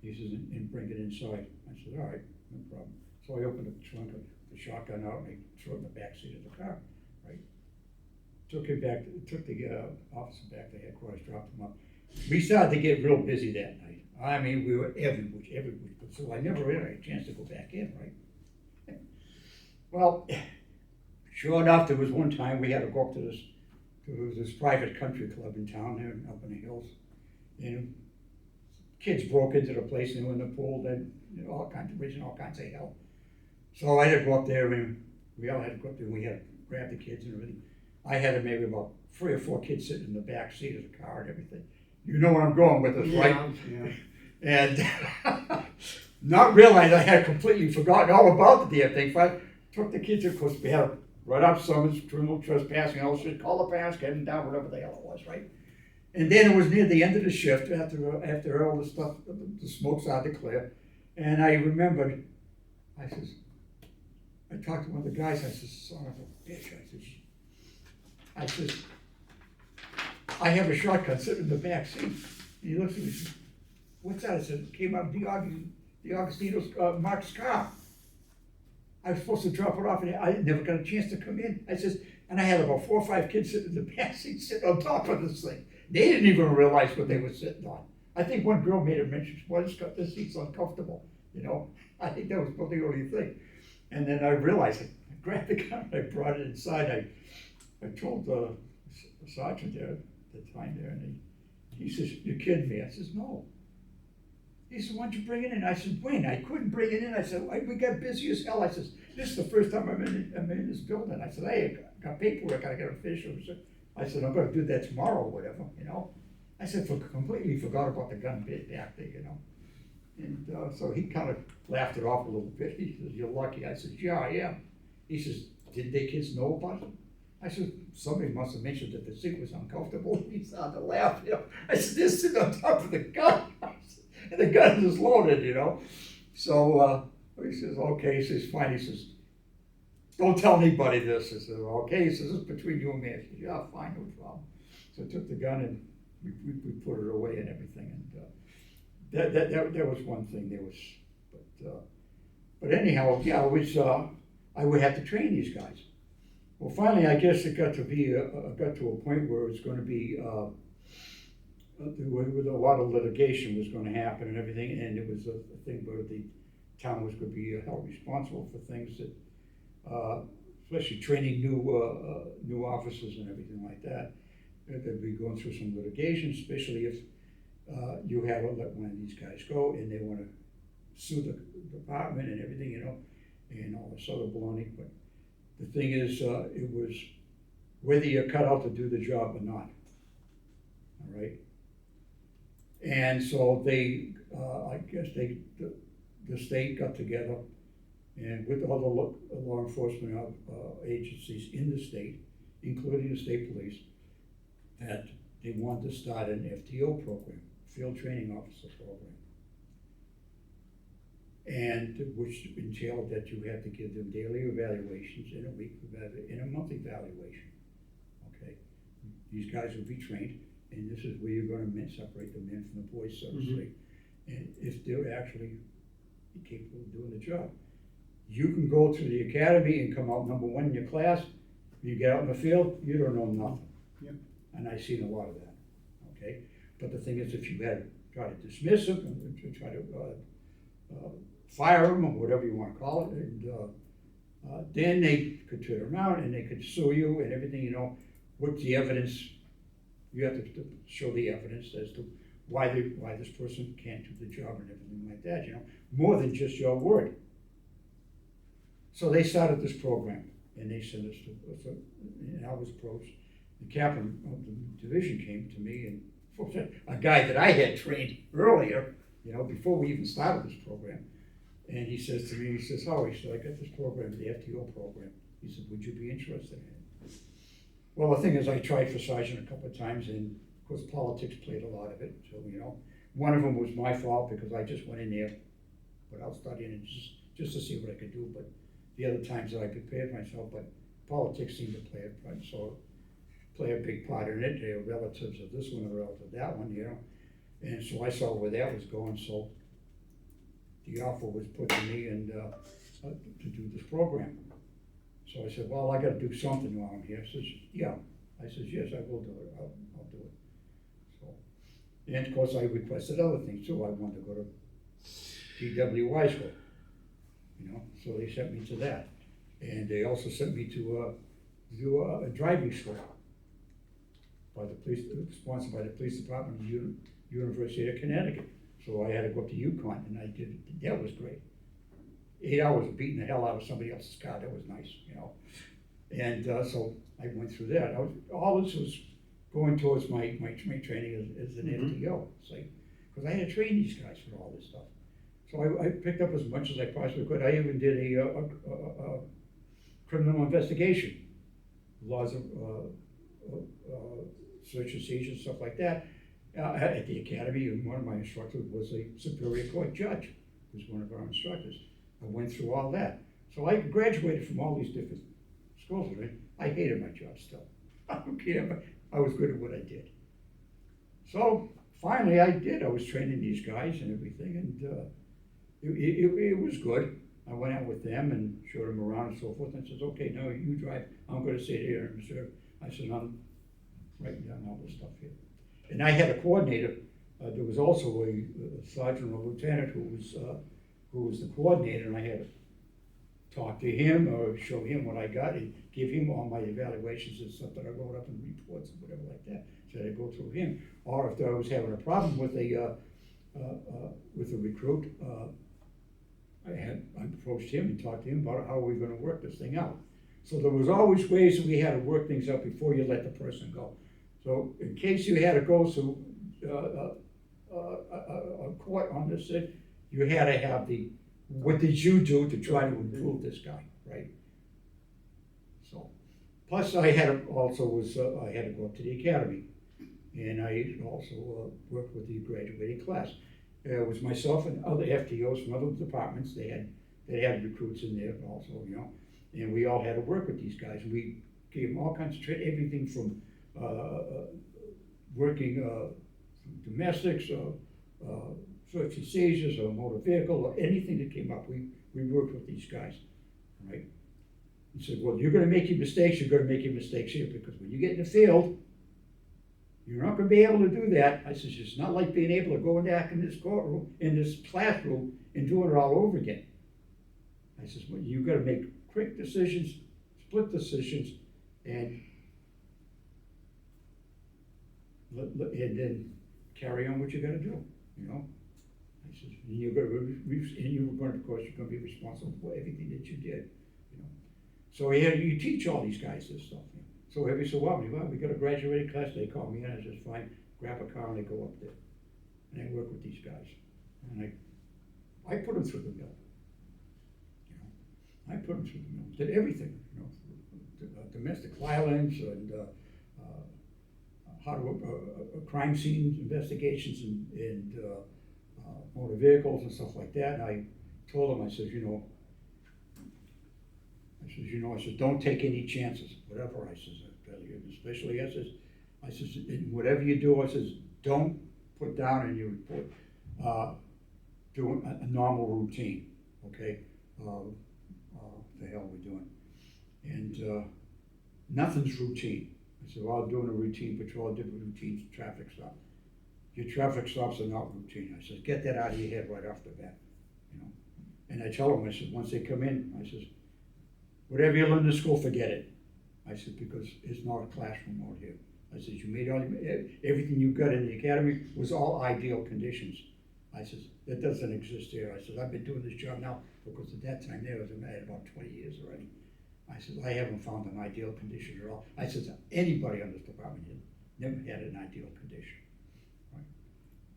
He says, and bring it inside. I said, "All right, no problem." So I opened the trunk, the shotgun out, and I threw it in the back seat of the car, right? Took the officer back to headquarters, dropped him up. We started to get real busy that night. I mean, we were every week, so I never really had a chance to go back in, right? Well, sure enough, there was one time we had to go up to this private country club in town there, up in the hills. And kids broke into the place, and they were in the pool, then, all kinds of raising all kinds of hell. So I had to go up there, and we all had to go up there, and we had to grab the kids and everything. I had maybe about 3 or 4 kids sitting in the back seat of the car and everything. You know where I'm going with this, right? Yeah. And not realize I had completely forgotten all about the damn thing. But I took the kids, of course, we had to write up summons, criminal trespassing, all this, call the parents, get them down, whatever the hell it was, right? And then it was near the end of the shift, after all the stuff, the smoke started to clear. And I remembered, I talked to one of the guys, I said, "Son of a bitch," I said, "I have a shotgun sitting in the back seat." And he looks at me and says, "What's that?" I said, "It came out of D'Agostino's Mark's car. I was supposed to drop it off, and I never got a chance to come in." I says, "And I had about 4 or 5 kids sitting in the back seat, sitting on top of this thing. They didn't even realize what they were sitting on." I think one girl made a mention, "Well, this seat's uncomfortable." I think that was probably the only thing. And then I realized, I grabbed the gun, I brought it inside. I told the sergeant there at the time there, and he says, "You're kidding me?" I says, "No." He said, "Why don't you bring it in?" I said, "When? I couldn't bring it in." I said, "We got busy as hell." I says, "This is the first time I'm in this building." I said, "Hey, I got paperwork, I got a official." I said, "I'm gonna do that tomorrow," or whatever, I said, completely forgot about the gun bit back there, And so he kind of laughed it off a little bit. He says, "You're lucky." I said, "Yeah, I am." He says, "Did the kids know about it?" I said, "Somebody must have mentioned that the seat was uncomfortable." He started to laugh. I said, "They're sitting on top of the gun." And the gun is loaded, So he says, "Okay." He says, "Fine." He says, "Don't tell anybody this." I said, "Okay." He says, "It's between you and me." I said, "Yeah, fine, no problem." So I took the gun and we put it away and everything. And that was one thing. But anyhow, yeah, I would have to train these guys. Well, finally, I guess it got to a point where it was going to be with a lot of litigation was going to happen and everything, and it was a thing where the town was going to be held responsible for things that, especially training new officers and everything like that. They'd be going through some litigation, especially if you had to let one of these guys go and they want to sue the department and everything, and all this other baloney. But the thing is, it was whether you're cut out to do the job or not. All right. And so they, I guess the state got together and with all the law enforcement agencies in the state, including the state police, that they wanted to start an FTO program, Field Training Officer Program. And which entailed that you had to give them daily evaluations and a monthly evaluation. Okay, these guys will be trained, and this is where you're going to separate the men from the boys, so to speak. And if they're actually capable of doing the job, you can go to the academy and come out number 1 in your class. You get out in the field, you don't know nothing. Yep. And I've seen a lot of that. Okay, but the thing is, if you had to try to dismiss them and try to fire them or whatever you want to call it, and then they could turn around and they could sue you and everything, what's the evidence, you have to show the evidence as to why this person can't do the job and everything like that, you know, more than just your word. So they started this program, and they sent us to, and I was approached. The captain of the division came to me, and a guy that I had trained earlier, you know, before we even started this program. And he says to me, he says, Howie, I got this program, the FTO program. He said, would you be interested in it? Well, the thing is, I tried for sergeant a couple of times, and of course, politics played a lot of it. So, you know, one of them was my fault because I just went in there without studying and just to see what I could do. But the other times that I prepared myself, but politics seemed to play a big part in it. They were relatives of this one or relative of that one, you know. And so I saw where that was going. So the offer was put to me and to do this program. So I said, well, I got to do something around here. He says, yeah. I says, yes, I will do it. I'll do it. So, and of course, I requested other things too. I wanted to go to GWI school, you know. So they sent me to that, and they also sent me to do a driving school by the police, sponsored by the police department of the University of Connecticut. So I had to go up to Yukon, and I did. That was great. 8 hours of beating the hell out of somebody else's car. That was nice, you know. And so I went through that. All this was going towards my training as an FTO. It's like, because I had to train these guys for all this stuff. So I picked up as much as I possibly could. I even did a criminal investigation, laws of search and seizure, stuff like that, at the academy. And one of my instructors was a Superior Court judge, who was one of our instructors. I went through all that. So I graduated from all these different schools. I hated my job still. I don't care, but I was good at what I did. So finally I did. I was training these guys and everything, and it was good. I went out with them and showed them around and so forth, and says, okay, now you drive. I'm going to sit here and observe. I said, I'm writing down all this stuff here. And I had a coordinator. There was also a sergeant or lieutenant who was the coordinator, and I had to talk to him or show him what I got and give him all my evaluations and stuff that I wrote up in reports and whatever like that. So I had to go through him. Or if I was having a problem with a recruit, I approached him and talked to him about how we were going to work this thing out. So there was always ways that we had to work things out before you let the person go. So in case you had to go through a court on this thing, you had to have what did you do to try to improve this guy, right? So, plus I had to go up to the academy, and I also worked with the graduating class. It was myself and other FTOs from other departments. They had recruits in there also, you know, and we all had to work with these guys. And we gave them all kinds of training, everything from working domestics, search and seizures, or motor vehicle, or anything that came up. We worked with these guys, right? He said, well, you're going to make your mistakes. You're going to make your mistakes here, because when you get in the field, you're not going to be able to do that. I says, it's not like being able to go back in this courtroom, in this classroom, and do it all over again. I says, well, you've got to make quick decisions, split decisions, and then carry on what you got to do, you know. I says, and you're going to, of course, you're going to be responsible for everything that you did, you know. So you teach all these guys this stuff. You know? So every so often, well, we got a graduating class. They call me in. I just fine, grab a car and I go up there, and I work with these guys, and I put them through the mill. You know, I put them through the mill. Did everything, you know, domestic violence and how to crime scene investigations and motor vehicles and stuff like that. And I told them, I said, I said, don't take any chances, whatever. I says, especially I says, in whatever you do, I says, don't put down in your report, do a normal routine, okay? What the hell are we doing? And nothing's routine. I said, well, I'm doing a routine patrol, different routines, traffic stop. Your traffic stops are not routine. I said, get that out of your head right off the bat, you know? And I tell them, I said, once they come in, I said, whatever you learn in school, forget it. I said, because it's not a classroom out here. I said, you made all, everything you got in the academy was all ideal conditions. I said, that doesn't exist here. I said, I've been doing this job now, because at that time there was, I had about 20 years already. I said, I haven't found an ideal condition at all. I said, anybody on this department here never had an ideal condition. Right?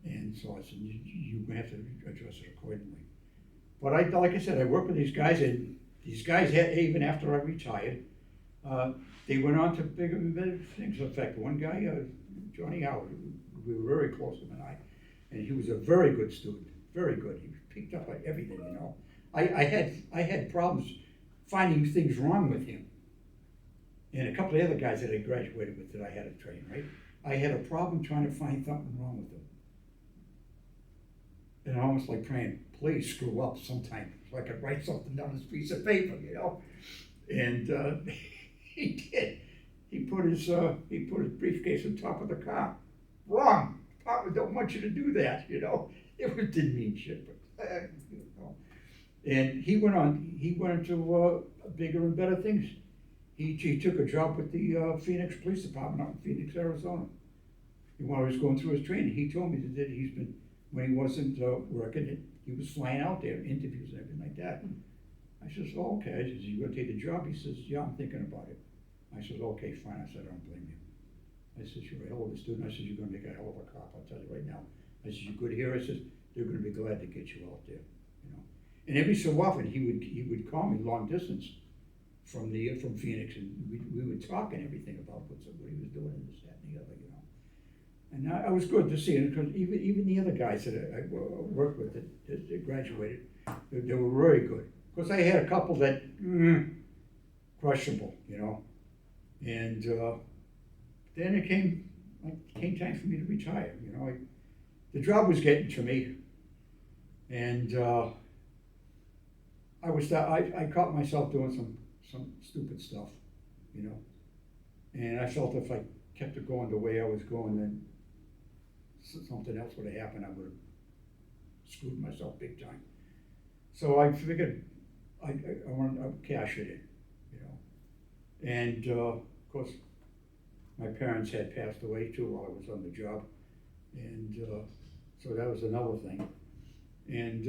And so I said, you're gonna have to address it accordingly. But like I said, I worked with these guys, and these guys had, even after I retired, they went on to bigger and better things. In fact, one guy, Johnny Howard, we were very close, him and I, and he was a very good student, very good. He picked up on everything, you know. I had problems finding things wrong with him. And a couple of other guys that I graduated with that I had to train, right? I had a problem trying to find something wrong with them. And almost like praying, please screw up sometime so I could write something down this piece of paper, you know? And he did. He put his briefcase on top of the car. Wrong. Papa don't want you to do that, you know? Didn't mean shit, but, you know. And he went into bigger and better things. He took a job with the Phoenix Police Department out in Phoenix, Arizona. And while he was going through his training, he told me that he's been, when he wasn't working, he was flying out there, interviews and everything like that. I says, oh, okay. I says, you gonna take the job? He says, yeah, I'm thinking about it. I said, okay, fine. I said, I don't blame you. I said, you're a hell of a student. I said, you're gonna make a hell of a cop, I'll tell you right now. I said, you good here? I said, they're gonna be glad to get you out there, you know. And every so often he would call me long distance from Phoenix, and we would talk and everything about what he was doing and this, that, and the other, you know. And I was good to see it, because even the other guys that I worked with that graduated, they were very good. Of course, I had a couple that questionable, you know. And then it came time for me to retire. You know, the job was getting to me, and I caught myself doing some stupid stuff, you know. And I felt if I kept it going the way I was going, then something else would have happened. I would have screwed myself big time. So I figured I want to cash it in, you know. And of course, my parents had passed away too while I was on the job, and so that was another thing. And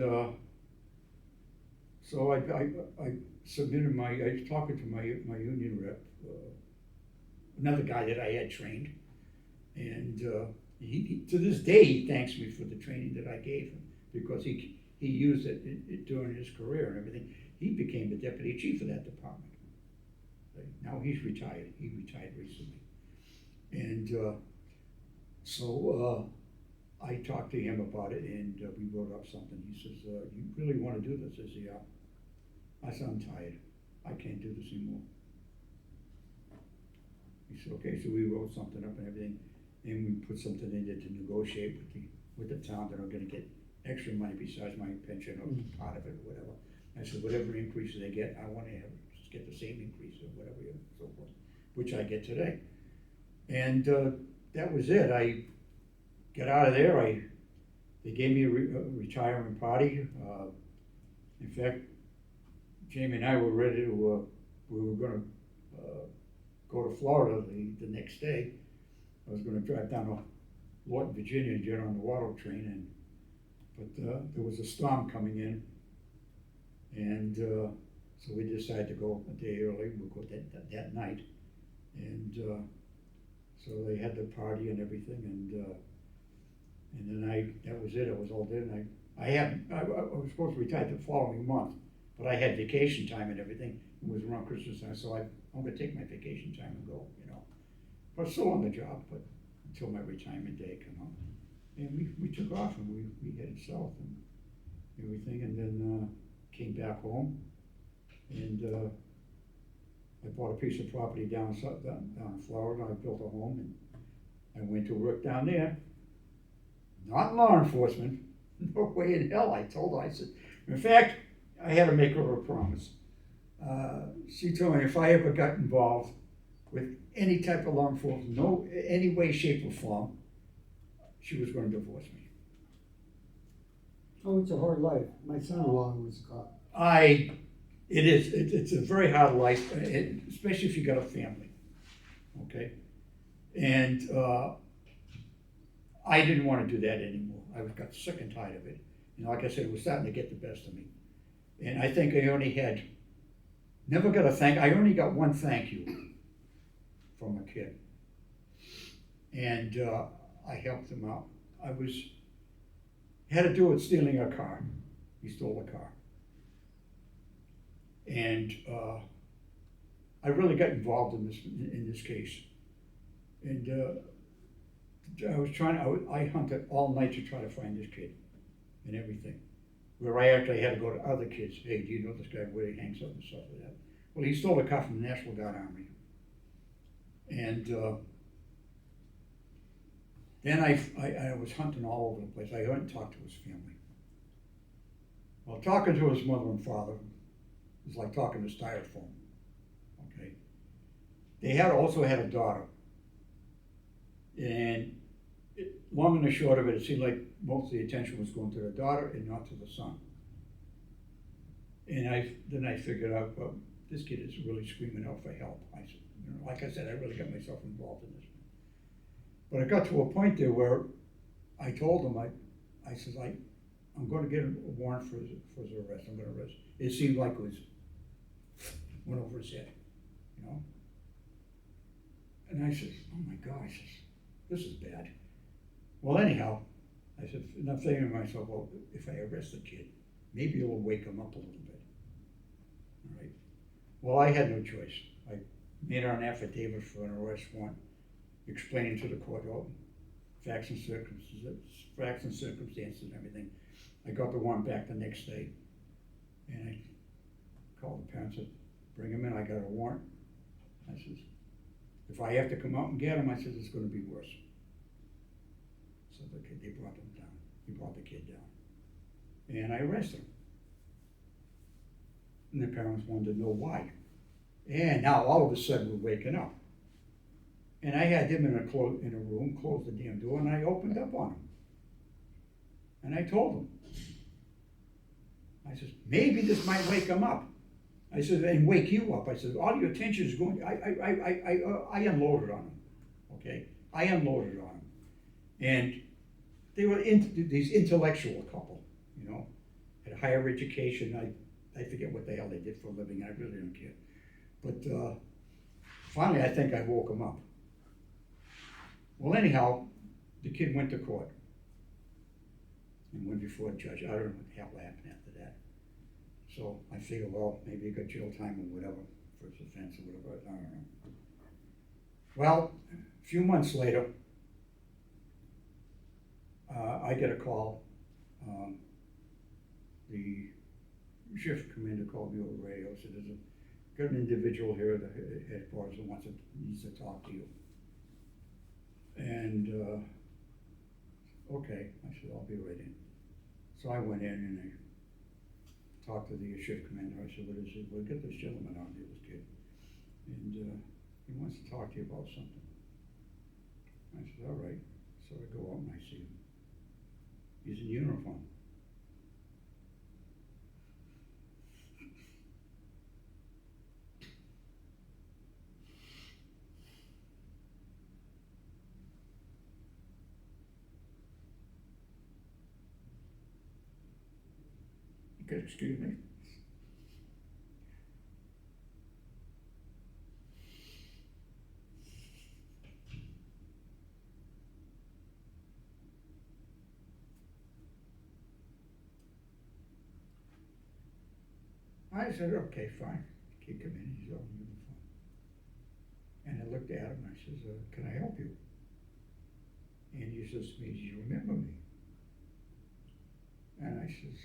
so I submitted I was talking to my union rep, another guy that I had trained, and he to this day he thanks me for the training that I gave him, because he used it during his career and everything. He became the deputy chief of that department. Now he's retired. He retired recently. And so I talked to him about it, and we wrote up something. He says, you really want to do this? I said, yeah. I said, I'm tired. I can't do this anymore. He said, okay, so we wrote something up and everything, and we put something in there to negotiate with the town that are gonna get extra money besides my pension or part of it or whatever. I said, whatever increase they get, I want to get the same increase or whatever, and so forth, which I get today. And that was it. I got out of there. They gave me a retirement party. In fact, Jamie and I were ready to, we were gonna go to Florida the next day. I was gonna drive down to Lawton, Virginia, and get on the water train, but there was a storm coming in, and so we decided to go a day early. We'll go that night, and so they had the party and everything, and then that was it. It was all done. I was supposed to retire the following month, but I had vacation time and everything. It was around Christmas time, so I'm gonna take my vacation time and go, you know. But still on the job, but until my retirement day come up. And we took off, and we headed south and everything, and then came back home, and I bought a piece of property down in Florida. I built a home, and I went to work down there. Not in law enforcement, no way in hell. I told her, I said, in fact, I had to make her a promise. She told me if I ever got involved with any type of law enforcement, any way, shape, or form, she was going to divorce me. Oh, it's a hard life. My son-in-law was a cop. It is. It's a very hard life, especially if you got a family. okay? And, I didn't wanna do that anymore. Got sick and tired of it. And like I said, it was starting to get the best of me. And I think I only had, I only got one thank you from a kid. And, I helped him out. Had to do with stealing a car. He stole a car. And, I really got involved in this case. And, I hunted all night to try to find this kid and everything. Where I actually had to go to other kids, hey, do you know this guy, where he hangs up and stuff like that? Well, he stole a car from the National Guard Army. And, then I was hunting all over the place. I went and talked to his family. Well, talking to his mother and father was like talking to styrofoam, okay? They also had a daughter. And long and the short of it, it seemed like most of the attention was going to the daughter and not to the son. And then I figured out, well, this kid is really screaming out for help. Like I said, I really got myself involved in this. But I got to a point there where I told him, I says, I'm gonna get a warrant for his arrest. I'm gonna arrest. It seemed like it went over his head, you know? And I says, oh my gosh, this is bad. Well, anyhow, I said, and I'm thinking to myself, well, if I arrest the kid, maybe it'll wake him up a little bit. All right. Well, I had no choice. I made an affidavit for an arrest warrant, explaining to the court all facts and circumstances and everything. I got the warrant back the next day, and I called the parents and bring him in. I got a warrant. I says, if I have to come out and get him, I says, it's gonna be worse. So they brought him down. He brought the kid down. And I arrested him. And the parents wanted to know why. And now all of a sudden we're waking up. And I had him in a room, closed the damn door, and I opened up on him. And I told him. I said, maybe this might wake him up. I said, and wake you up. I said, all your attention is going, I unloaded on him, okay? I unloaded on him. And they were these intellectual couple, you know, had higher education. I forget what the hell they did for a living. I really don't care. But finally, I think I woke him up. Well, anyhow, the kid went to court and went before a judge. I don't know what the hell happened after that. So I figured, well, maybe he got jail time or whatever for his offense or whatever. I don't know. Well, a few months later, I get a call. The shift commander called me over the radio. Said, got an individual here at the headquarters who needs to talk to you. And okay, I said, I'll be right in. So I went in and I talked to the shift commander. I said, what is it? Well, get this gentleman out here, this kid. And he wants to talk to you about something. I said, all right. So I go out and I see him. He's in uniform. Okay, excuse me. I said, okay, fine. Kid come in, he's all in uniform. And I looked at him and I says, can I help you? And he says to me, do you remember me? And I says,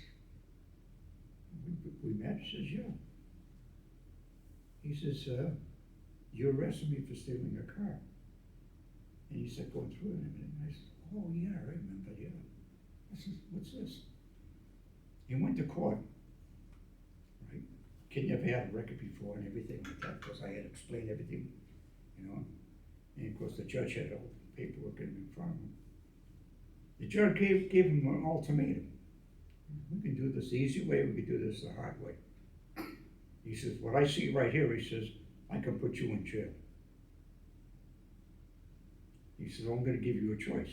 we met? He says, yeah. He says, you arrested me for stealing a car. And he said, going through it and everything. I said, oh yeah, I remember, yeah. I said, what's this? He went to court. Right? Kid never had a record before and everything like that, because I had explained everything, you know. And of course the judge had all the paperwork in front of him. The judge gave him an ultimatum. We can do this the easy way, we can do this the hard way. He says, what I see right here, he says, I can put you in jail. He says, I'm gonna give you a choice.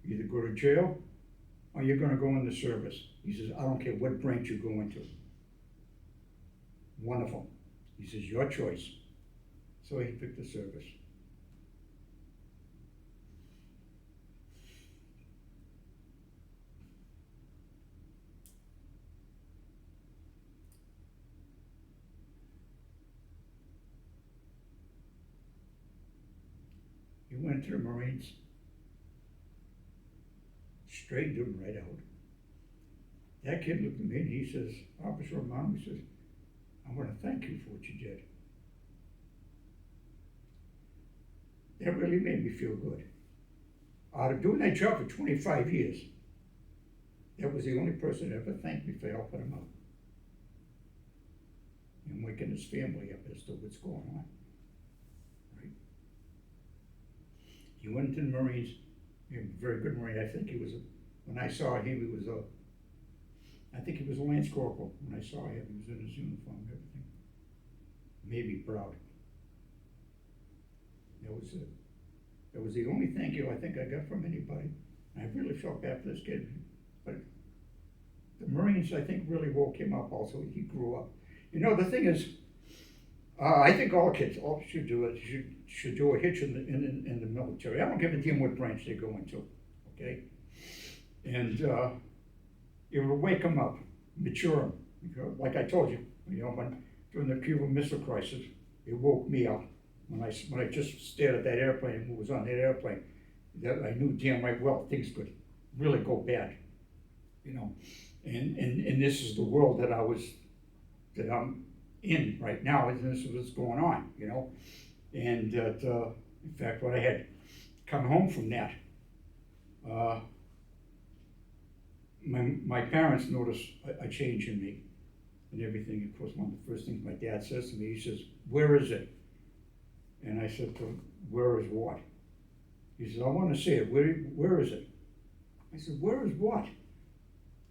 You either go to jail or you're gonna go in the service. He says, I don't care what branch you go into. One of them. He says, your choice. So he picked the service. He went to the Marines, straightened him right out. That kid looked at me and he says, Officer Romano, he says, I want to thank you for what you did. That really made me feel good. Out of doing that job for 25 years, that was the only person that ever thanked me for helping him out and waking his family up as to what's going on. Right? He went into the Marines. He was a very good Marine. I think he was, when I saw him, he was I think he was a Lance Corporal. When I saw him, he was in his uniform and everything. Made me proud. That was the only thank you I think I got from anybody. I really felt bad for this kid, but the Marines, I think, really woke him up also. He grew up. You know, the thing is, I think all kids should do it, should do a hitch in the military. I don't give a damn what branch they go into, okay? And it will wake them up, mature them. Because, like I told you, during the Cuban Missile Crisis, it woke me up. When I just stared at that airplane and who was on that airplane, that I knew damn right well things could really go bad, you know. And this is the world that I'm in right now, and this is what's going on, you know. And that, in fact, when I had come home from that, my parents noticed a change in me and everything. Of course, one of the first things my dad says to me, he says, "Where is it?" And I said to him, "Where is what?" He says, "I want to see it. Where is it?" I said, "Where is what?"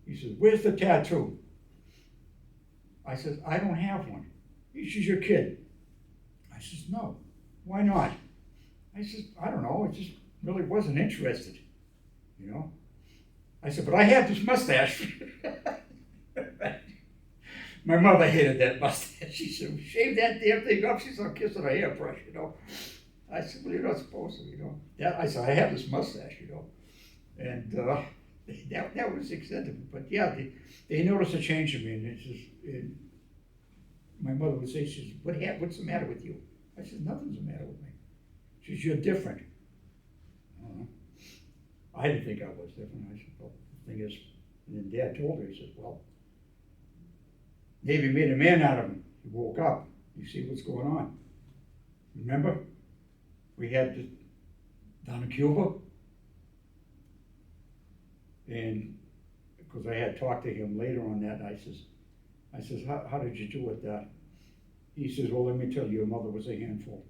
He says, "Where's the tattoo?" I said, "I don't have one." He says, "Your kid." I says, "No. Why not?" I says, "I don't know. I just really wasn't interested, you know." I said, "But I have this mustache." My mother hated that mustache. She said, "Shave that damn thing up." She said, "I'm kissing a hairbrush, you know." I said, "Well, you're not supposed to, you know." Yeah, I said, "I have this mustache, you know." And that was the extent of it. But yeah, they noticed a change in me. And it's just, my mother would say, she says, "What's the matter with you?" I said, "Nothing's the matter with me." She says, "You're different." I didn't think I was different. I said, "Well, the thing is," and then Dad told her, he said, "Well, Navy made a man out of him. He woke up. You see what's going on. Remember? We had down in Cuba. And because I had talked to him later on that, I says, how did you do with that?" He says, "Well, let me tell you, your mother was a handful."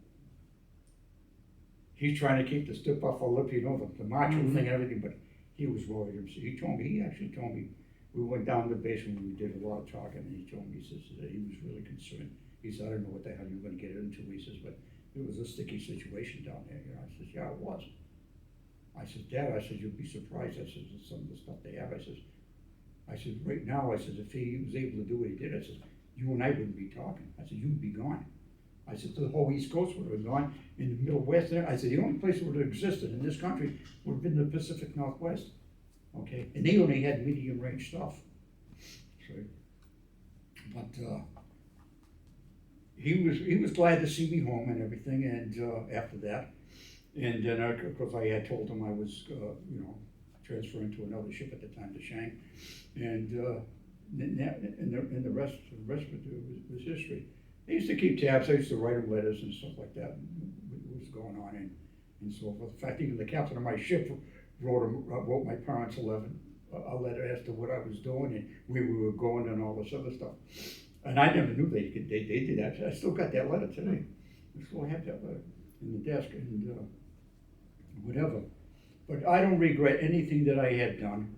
He's trying to keep the stiff upper lip, you know, the macho thing and everything, but he was worried. He actually told me, we went down to the basement and we did a lot of talking, and he told me, he says, that he was really concerned. He said, "I don't know what the hell you're gonna get into." He says, "But it was a sticky situation down there, you know." I says, "Yeah, it was." I said, "Dad," I said, "you'll be surprised." I said, "Some of the stuff they have." I said, "Right now," I said, "if he was able to do what he did," I said, "you and I wouldn't be talking." I said, "You'd be gone." I said, "The whole East Coast would have been gone. In the Middle West there," I said, "the only place that would have existed in this country would have been the Pacific Northwest." Okay, and they only had medium range stuff. So, but he was glad to see me home and everything. And after that, and then of course I had told him I was transferring to another ship at the time, to Shank, and the rest of it was history. I used to keep tabs. I used to write him letters and stuff like that, what was going on and so forth. In fact, even the captain of my ship wrote my parents a letter as to what I was doing and where we were going and all this other stuff. And I never knew they did that. I still got that letter today. I still have that letter in the desk and whatever. But I don't regret anything that I had done.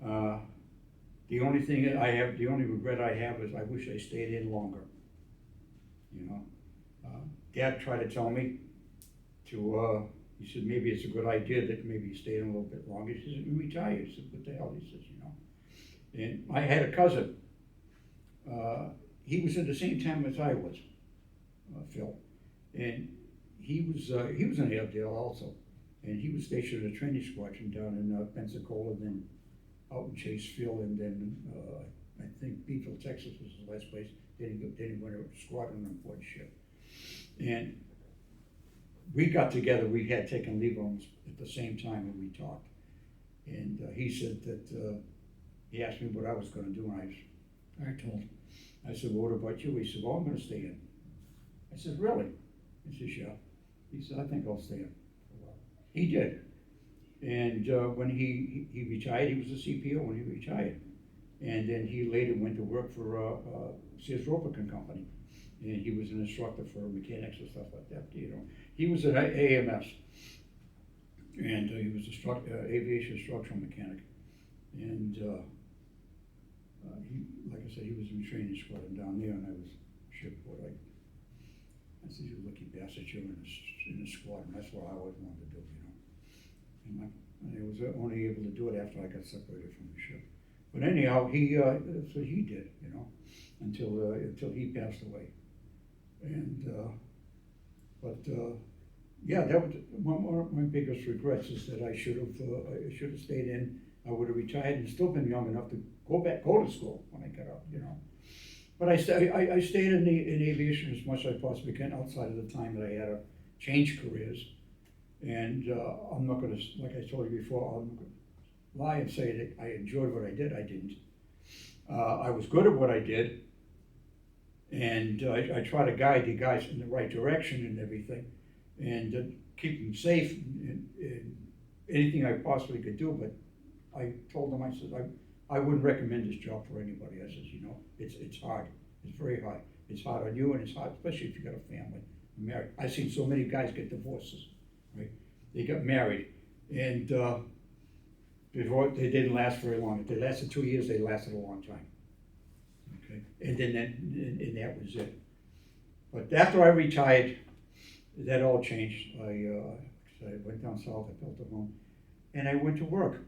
The only regret I have is I wish I stayed in longer. You know, Dad tried to tell me he said, maybe it's a good idea that maybe you stay in a little bit longer. He says, you retire. He said, what the hell? He says, And I had a cousin. He was at the same time as I was, Phil. And he was in Airedale also. And he was stationed at a training squadron down in Pensacola, then out in Chaseville, and then I think Beeville, Texas was the last place. Then he went to a squadron on board ship. And we got together, we had taken leave almost at the same time when we talked. And he said that, he asked me what I was gonna do, and I told him. I said, well, what about you? He said, well, I'm gonna stay in. I said, really? He says, yeah. He said, I think I'll stay in for a while. He did. And when he retired, he was a CPO when he retired. And then he later went to work for Sears Roebuck Company. And he was an instructor for mechanics and stuff like that, He was an AMS. And he was aviation instructional mechanic. And like I said, he was in training squadron down there, and I was shipboard. I said, you lucky bastard, you're in the squadron. That's what I always wanted to do, And I was only able to do it after I got separated from the ship. But anyhow, that's what he did, until he passed away. And yeah, that was one of my biggest regrets, is that I should have stayed in. I would have retired and still been young enough to go to school when I got out, But I stayed in aviation as much as I possibly can outside of the time that I had to change careers. And I'm not going to, like I told you before, I'm not going to lie and say that I enjoyed what I did. I didn't. I was good at what I did, and I try to guide the guys in the right direction and everything, and keep them safe and anything I possibly could do. But I told them, I said, I wouldn't recommend this job for anybody. I says, it's hard. It's very hard. It's hard on you, and it's hard, especially if you got a family, married. I've seen so many guys get divorces, right? They got married, and before they didn't last very long. If they lasted 2 years, they lasted a long time. Okay, and then that was it. But after I retired, that all changed. I went down south. I built a home, and I went to work.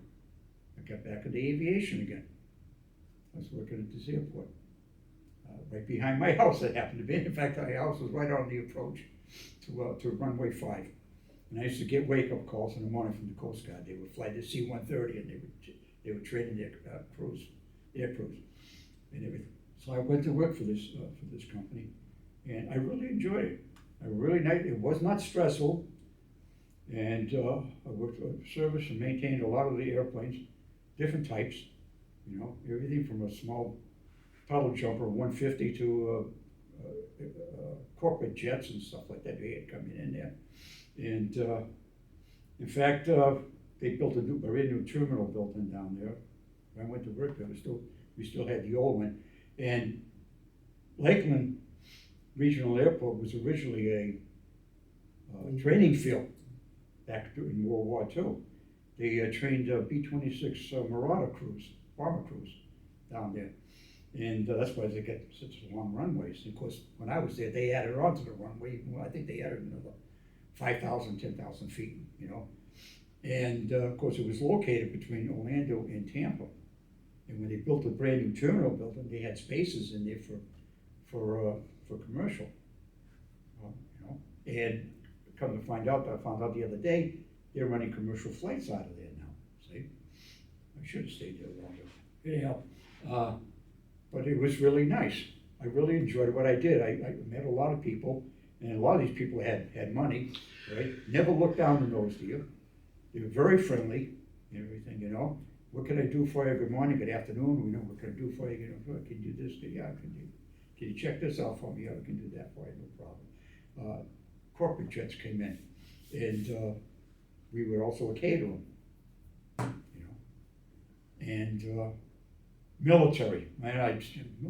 I got back into aviation again. I was working at this airport, right behind my house. It happened to be. In fact, my house was right on the approach to runway 5. And I used to get wake-up calls in the morning from the Coast Guard. They would fly the C-130, and they would training their air crews, and everything. So I went to work for this company, and I really enjoyed it. It was not stressful, and I worked for service and maintained a lot of the airplanes, different types, everything from a small puddle jumper 150 to corporate jets and stuff like that. They had coming in there. And in fact, they built a brand new terminal built in down there. When I went to work there, we still had the old one. And Lakeland Regional Airport was originally a training field back during World War II. They trained B-26 Marauder crews, bomber crews down there. And that's why they get such long runways. And of course, when I was there, they added on to the runway. I think they added another 5,000, 10,000 feet, And of course, it was located between Orlando and Tampa. And when they built a brand new terminal building, they had spaces in there for commercial. And come to find out, I found out the other day, they're running commercial flights out of there now. See, I should have stayed there longer. Anyhow, but it was really nice. I really enjoyed what I did. I met a lot of people. And a lot of these people had money, right? Never looked down the nose to you. They were very friendly and everything, What can I do for you? Good morning, good afternoon. What can I do for you? Can you do this? Yeah, can you check this out for me? Yeah, I can do that for you, no problem. Corporate jets came in, and we were also a caterer, And military, man,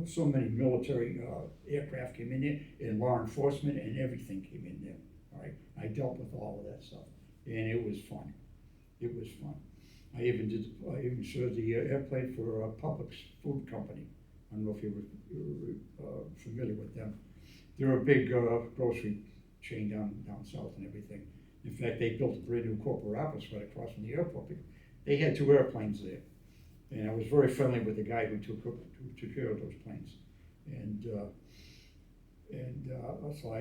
so many military aircraft came in there, and law enforcement and everything came in there. All right, I dealt with all of that stuff, and it was fun. It was fun. I even served the airplane for Publix Food Company. I don't know if you were familiar with them. They're a big grocery chain down south and everything. In fact, they built a brand new corporate office right across from the airport. They had 2 airplanes there. And I was very friendly with the guy who took care of those planes. And so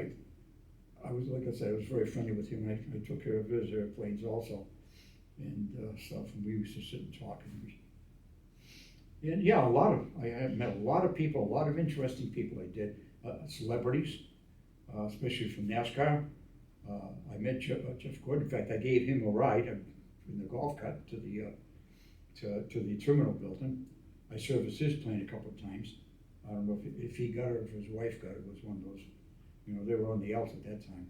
I was, like I said, I was very friendly with him. I took care of his airplanes also and stuff. And we used to sit and talk. And yeah, I have met a lot of people, a lot of interesting people. I did celebrities, especially from NASCAR. I met Jeff Gordon. In fact, I gave him a ride in the golf cart to the terminal building. I serviced his plane a couple of times. I don't know if he got it or if his wife got it. It was one of those, they were on the outs at that time.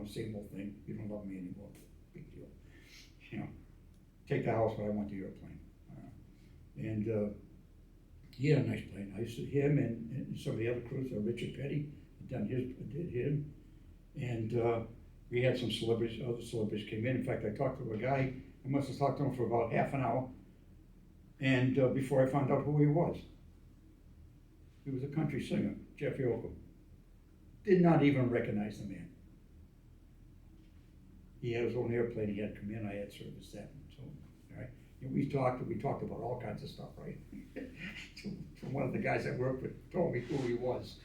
Same old thing. You don't love me anymore. Big deal. Take the house, but I want the airplane. And he had a nice plane. I used to him and some of the other crews. Richard Petty did him, and we had some celebrities. Other celebrities came in. In fact, I talked to a guy. I must have talked to him for about half an hour, and before I found out who he was. He was a country singer, Jeff Yoakum. Did not even recognize the man. He had his own airplane. He had come in. I had serviced that. So, all right. And we talked about all kinds of stuff, right? One of the guys I worked with told me who he was,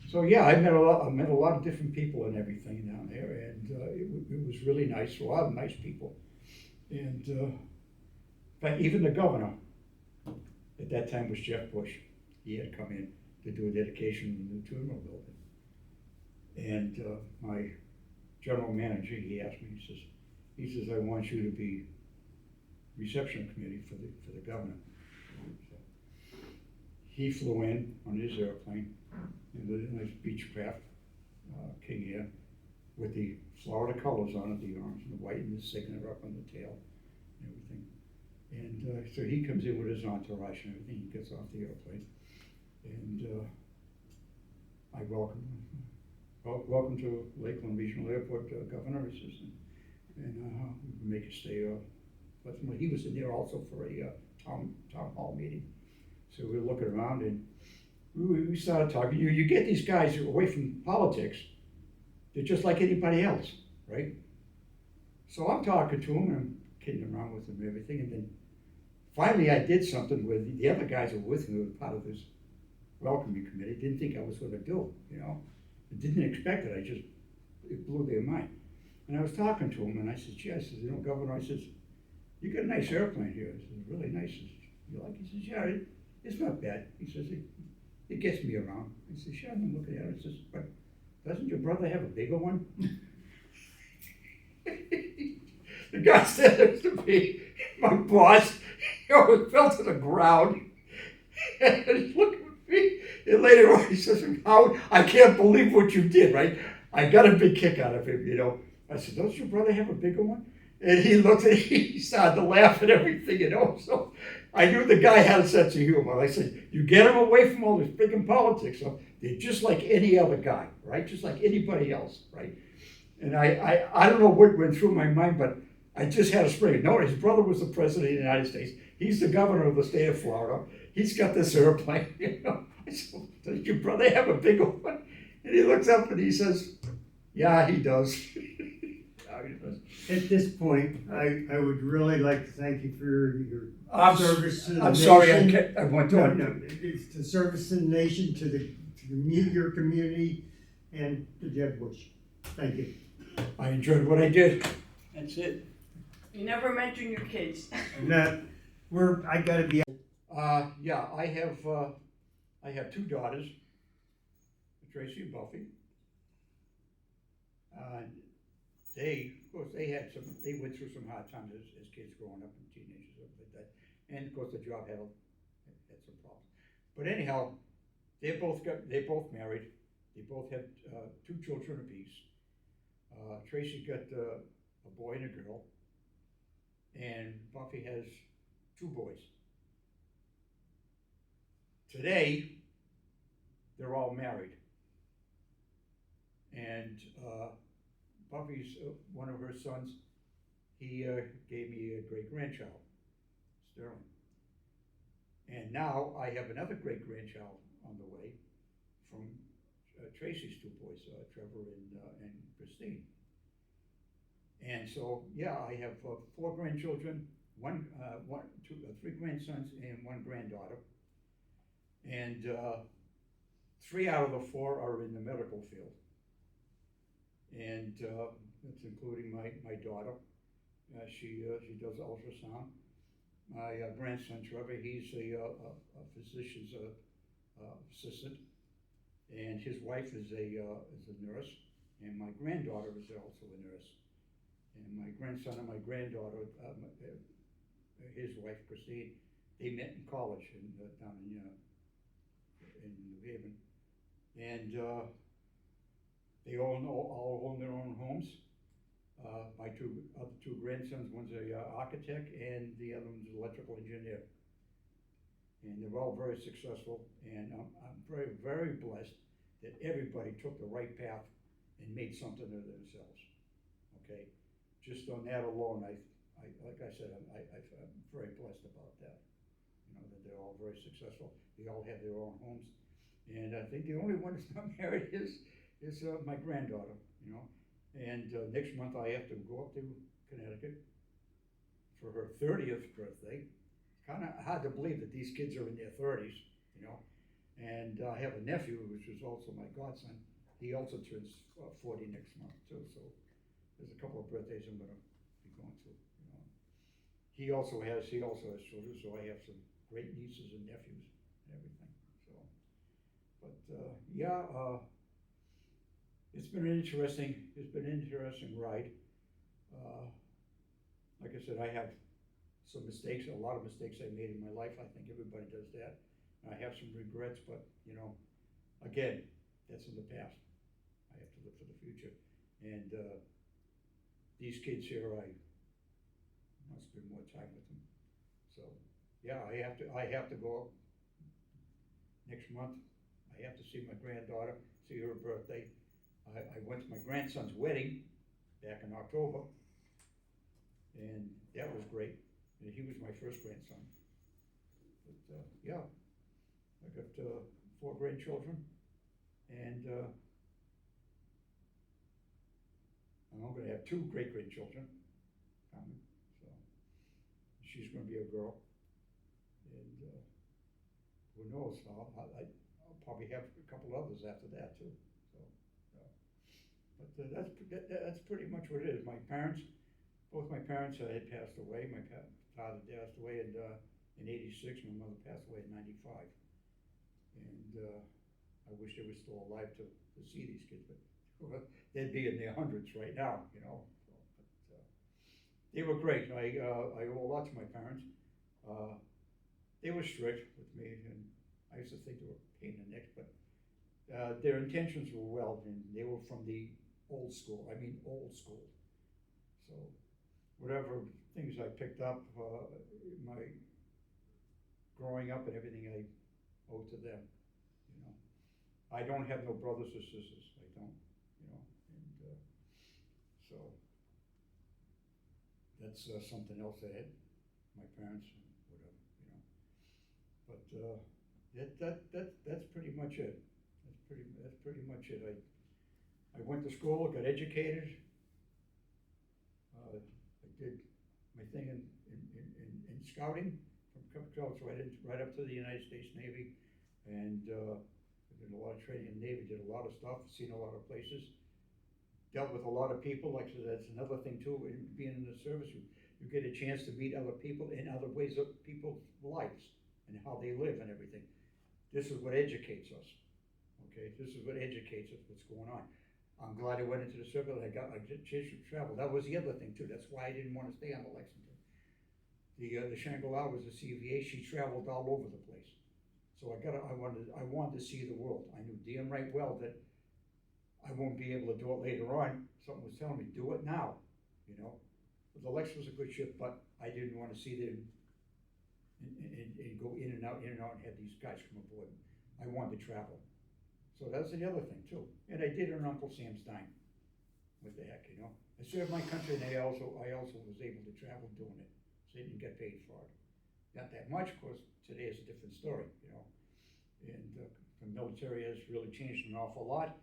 So yeah, I met a lot of different people and everything down there, and it was really nice. A lot of nice people, and in fact, even the governor at that time was Jeff Bush. He had come in to do a dedication in the new terminal building, and my general manager, he asked me, he says, I want you to be reception committee for the governor. So he flew in on his airplane in the nice Beechcraft King Air with the Florida colors on it, the orange and the white, and the signet up on the tail and everything. And so he comes in with his entourage and everything. He gets off the airplane, and I welcome him. Welcome to Lakeland Regional Airport, Governor, he says, and we make a stay. He was in there also for a town hall meeting. So we were looking around, and we started talking. You get these guys who are away from politics. They're just like anybody else, right? So I'm talking to him, and I'm kidding around with him and everything. And then finally I did something where the other guys who were with me, were part of this welcoming committee, didn't think I was going to do, I didn't expect it. It blew their mind. And I was talking to him, and I said, gee, I said, Governor, I says, you got a nice airplane here. I said, really nice. Says, you like it? He says, yeah, it's not bad. He says, it gets me around. I said, sure, I'm looking at it. He says, but doesn't your brother have a bigger one? The guy said next to me, my boss, it fell to the ground. And he's looking at me. And later on, he says, Howard, I can't believe what you did, right? I got a big kick out of him, I said, doesn't your brother have a bigger one? And he looked at me, he started to laugh and everything, So I knew the guy had a sense of humor. I said, you get him away from all this freaking politics. So they're just like any other guy, right? Just like anybody else, right? And I don't know what went through my mind, but I just had a spring. No, his brother was the president of the United States. He's the governor of the state of Florida. He's got this airplane, I said, does your brother have a bigger one? And he looks up and he says, yeah, he does. At this point, I would really like to thank you for your service to the nation. I'm sorry, I went on. No, it's the service to the nation, to your community, and to Jeb Bush. Thank you. I enjoyed what I did. That's it. You never mention your kids. No, I gotta be. Yeah, I have 2 daughters, Tracy and Buffy. They went through some hard times as kids growing up and teenagers, stuff like that. And of course the job had some problems. But anyhow, they're both married. They both had 2 children apiece. Tracy got a boy and a girl, and Buffy has 2 boys. Today, they're all married. And Buffy's, one of her sons, he gave me a great-grandchild, Sterling. And now I have another great-grandchild on the way from Tracy's 2 boys, Trevor and Christine. And so, yeah, I have four grandchildren, three grandsons and one granddaughter. And three out of the four are in the medical field. And that's including my daughter. She does ultrasound. My grandson Trevor, he's a physician's assistant, and his wife is a nurse, and my granddaughter is also a nurse. And my grandson and my granddaughter, his wife Christine, they met in college down in New Haven, and they all own their own homes. My other two grandsons, one's a architect and the other one's an electrical engineer. And they're all very successful, and I'm very, very blessed that everybody took the right path and made something of themselves, okay? Just on that alone, like I said, I'm very blessed about that. You know, that they're all very successful, they all have their own homes. And I think the only one that's not married is my granddaughter, you know? And next month I have to go up to Connecticut for her 30th birthday. It's kind of hard to believe that these kids are in their 30s, you know. And I have a nephew, which is also my godson. He also turns 40 next month too. So there's a couple of birthdays I'm going to be going to, you know. He also has children, so I have some great nieces and nephews and everything. So, but yeah. It's been an interesting ride. Like I said, I have some mistakes, a lot of mistakes I made in my life. I think everybody does that. I have some regrets, but you know, again, that's in the past. I have to look for the future. And these kids here, I want to spend more time with them. So yeah, I have to go up next month. I have to see my granddaughter, see her birthday. I went to my grandson's wedding back in October, and that was great. And he was my first grandson. But yeah, I got four grandchildren, and I'm going to have two great grandchildren coming. So she's going to be a girl, and who knows? I'll probably have a couple others after that too. So. But that's pretty much what it is. Both my parents had passed away. My father passed away in '86. My mother passed away in '95. And I wish they were still alive to see these kids, but they'd be in their hundreds right now, you know. So, but they were great. I owe a lot to my parents. They were strict with me, and I used to think they were a pain in the neck, but their intentions were well, and they were from the old school. I mean, old school. So, whatever things I picked up, my growing up and everything, I owe to them. You know, I don't have no brothers or sisters. I don't. You know, and so that's something else I had. My parents, and whatever. You know, but that's pretty much it. That's pretty much it. I went to school, got educated. I did my thing in scouting from Cub Scouts right up to the United States Navy, and I did a lot of training in the Navy. Did a lot of stuff, seen a lot of places, dealt with a lot of people. Like I said, that's another thing too. In being in the service, you get a chance to meet other people in other ways of people's lives and how they live and everything. This is what educates us. Okay, this is what educates us, what's going on. I'm glad I went into the service. I got a chance to travel. That was the other thing too. That's why I didn't want to stay on the Lexington. The Shangri-La was a CVA. She traveled all over the place. So I wanted to see the world. I knew damn right well that I won't be able to do it later on. Something was telling me, do it now. You know, but the Lex was a good ship, but I didn't want to see them and go in and out, and have these guys come aboard. I wanted to travel. So that's the other thing too. And I did it on Uncle Sam's dime. What the heck, you know? I served my country, and I also was able to travel doing it. So I didn't get paid for it. Not that much, of course. Today is a different story, you know. And the military has really changed an awful lot.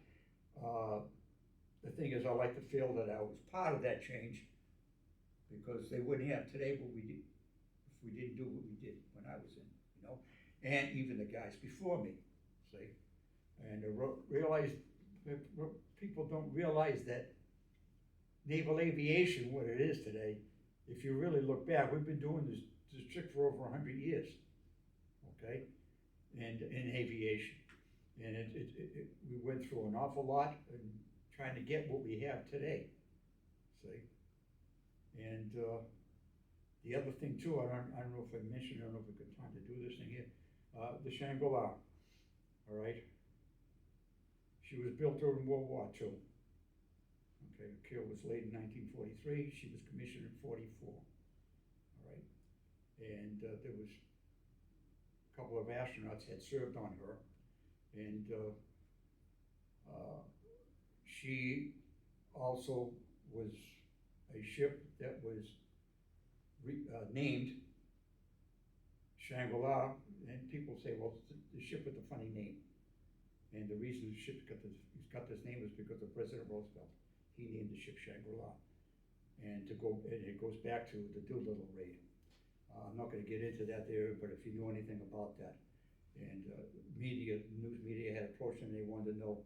the thing is, I like to feel that I was part of that change, because they wouldn't have today what we did, if we didn't do what we did when I was in, you know? And even the guys before me, see? And realize, people don't realize that naval aviation, what it is today, if you really look back, we've been doing this trick for over 100 years, okay? And in aviation. And we went through an awful lot in trying to get what we have today, see? And the other thing too, I don't know if I mentioned, I don't know if we got time to do this thing here, the Shangri-La, all right? She was built during World War II. Okay, her keel was laid in 1943, she was commissioned in 44, all right? And there was a couple of astronauts had served on her, and she also was a ship that was named Shangri-La, and people say, well, it's the ship with the funny name. And the reason the ship got this name is because of President Roosevelt. He named the ship Shangri-La. And it goes back to the Doolittle raid. I'm not going to get into that there, but if you know anything about that. And news media had approached him, they wanted to know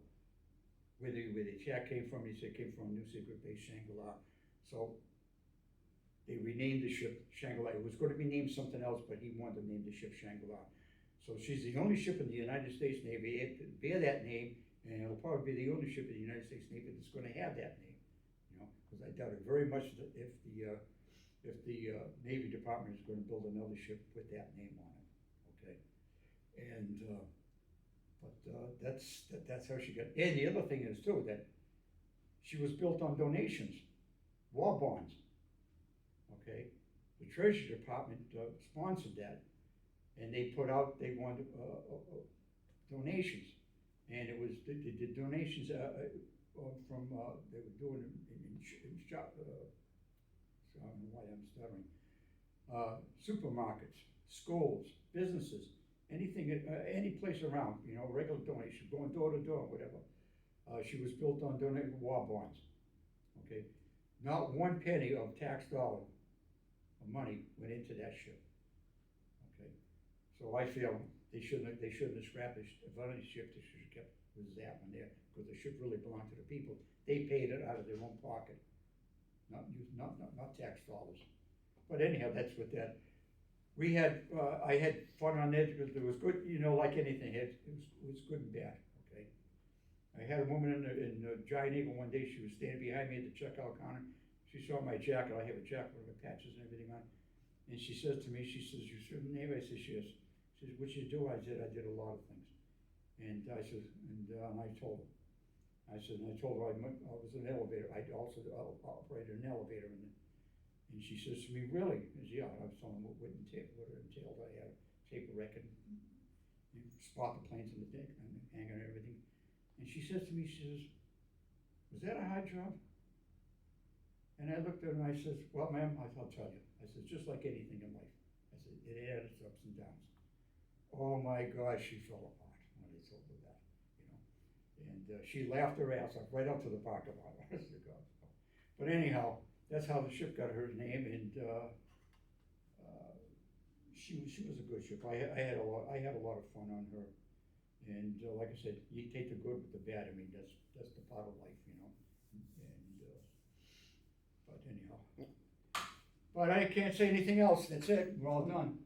where the check came from. He said it came from a new secret base, Shangri-La. So they renamed the ship Shangri-La. It was going to be named something else, but he wanted to name the ship Shangri-La. So she's the only ship in the United States Navy to bear that name, and it'll probably be the only ship in the United States Navy that's going to have that name. You know, because I doubt it very much that if the Navy Department is going to build another ship with that name on it. Okay, and that's how she got. And the other thing is too that she was built on donations, war bonds. Okay, the Treasury Department sponsored that, and they wanted donations, and it was they did donations from they were doing in shop. So I don't know why I'm stuttering. Supermarkets, schools, businesses, anything, any place around, you know, regular donation, going door to door, whatever. She was built on donated war bonds. Okay, not one penny of tax dollar of money went into that ship. Okay, so I feel they shouldn't have scrapped it. If any ship, they should have kept was that one there, because the ship really belonged to the people. They paid it out of their own pocket, not tax dollars. But anyhow, that's what that. We had I had fun on it because it was good, you know, like anything. It was good and bad. Okay, I had a woman in Giant Eagle one day. She was standing behind me at the checkout counter. She saw my jacket. I have a jacket with my patches and everything on. And she says to me, she says, "You certain name?" I said, "Yes." She says, "What you do?" I said, "I did a lot of things." And I said, and I told her. I said, and I told her I was an elevator. I also operated an elevator, and she says to me, "Really?" I said, "Yeah." I was telling her what it entailed. I had a tape record, and spot the planes in the deck and the hangar and everything. And she says to me, she says, "Was that a hard job?" And I looked at her and I says, "Well, ma'am, I'll tell you." I said, "Just like anything in life." I said, "It had its ups and downs." Oh my gosh, she fell apart when I told her that, you know. And she laughed her ass off right up to the parking lot. Honest to God. But anyhow, that's how the ship got her name, and she was a good ship. I had a lot of fun on her, and like I said, you take the good with the bad. I mean, that's the part of life, you know. And but anyhow, but I can't say anything else. That's it. We're all done.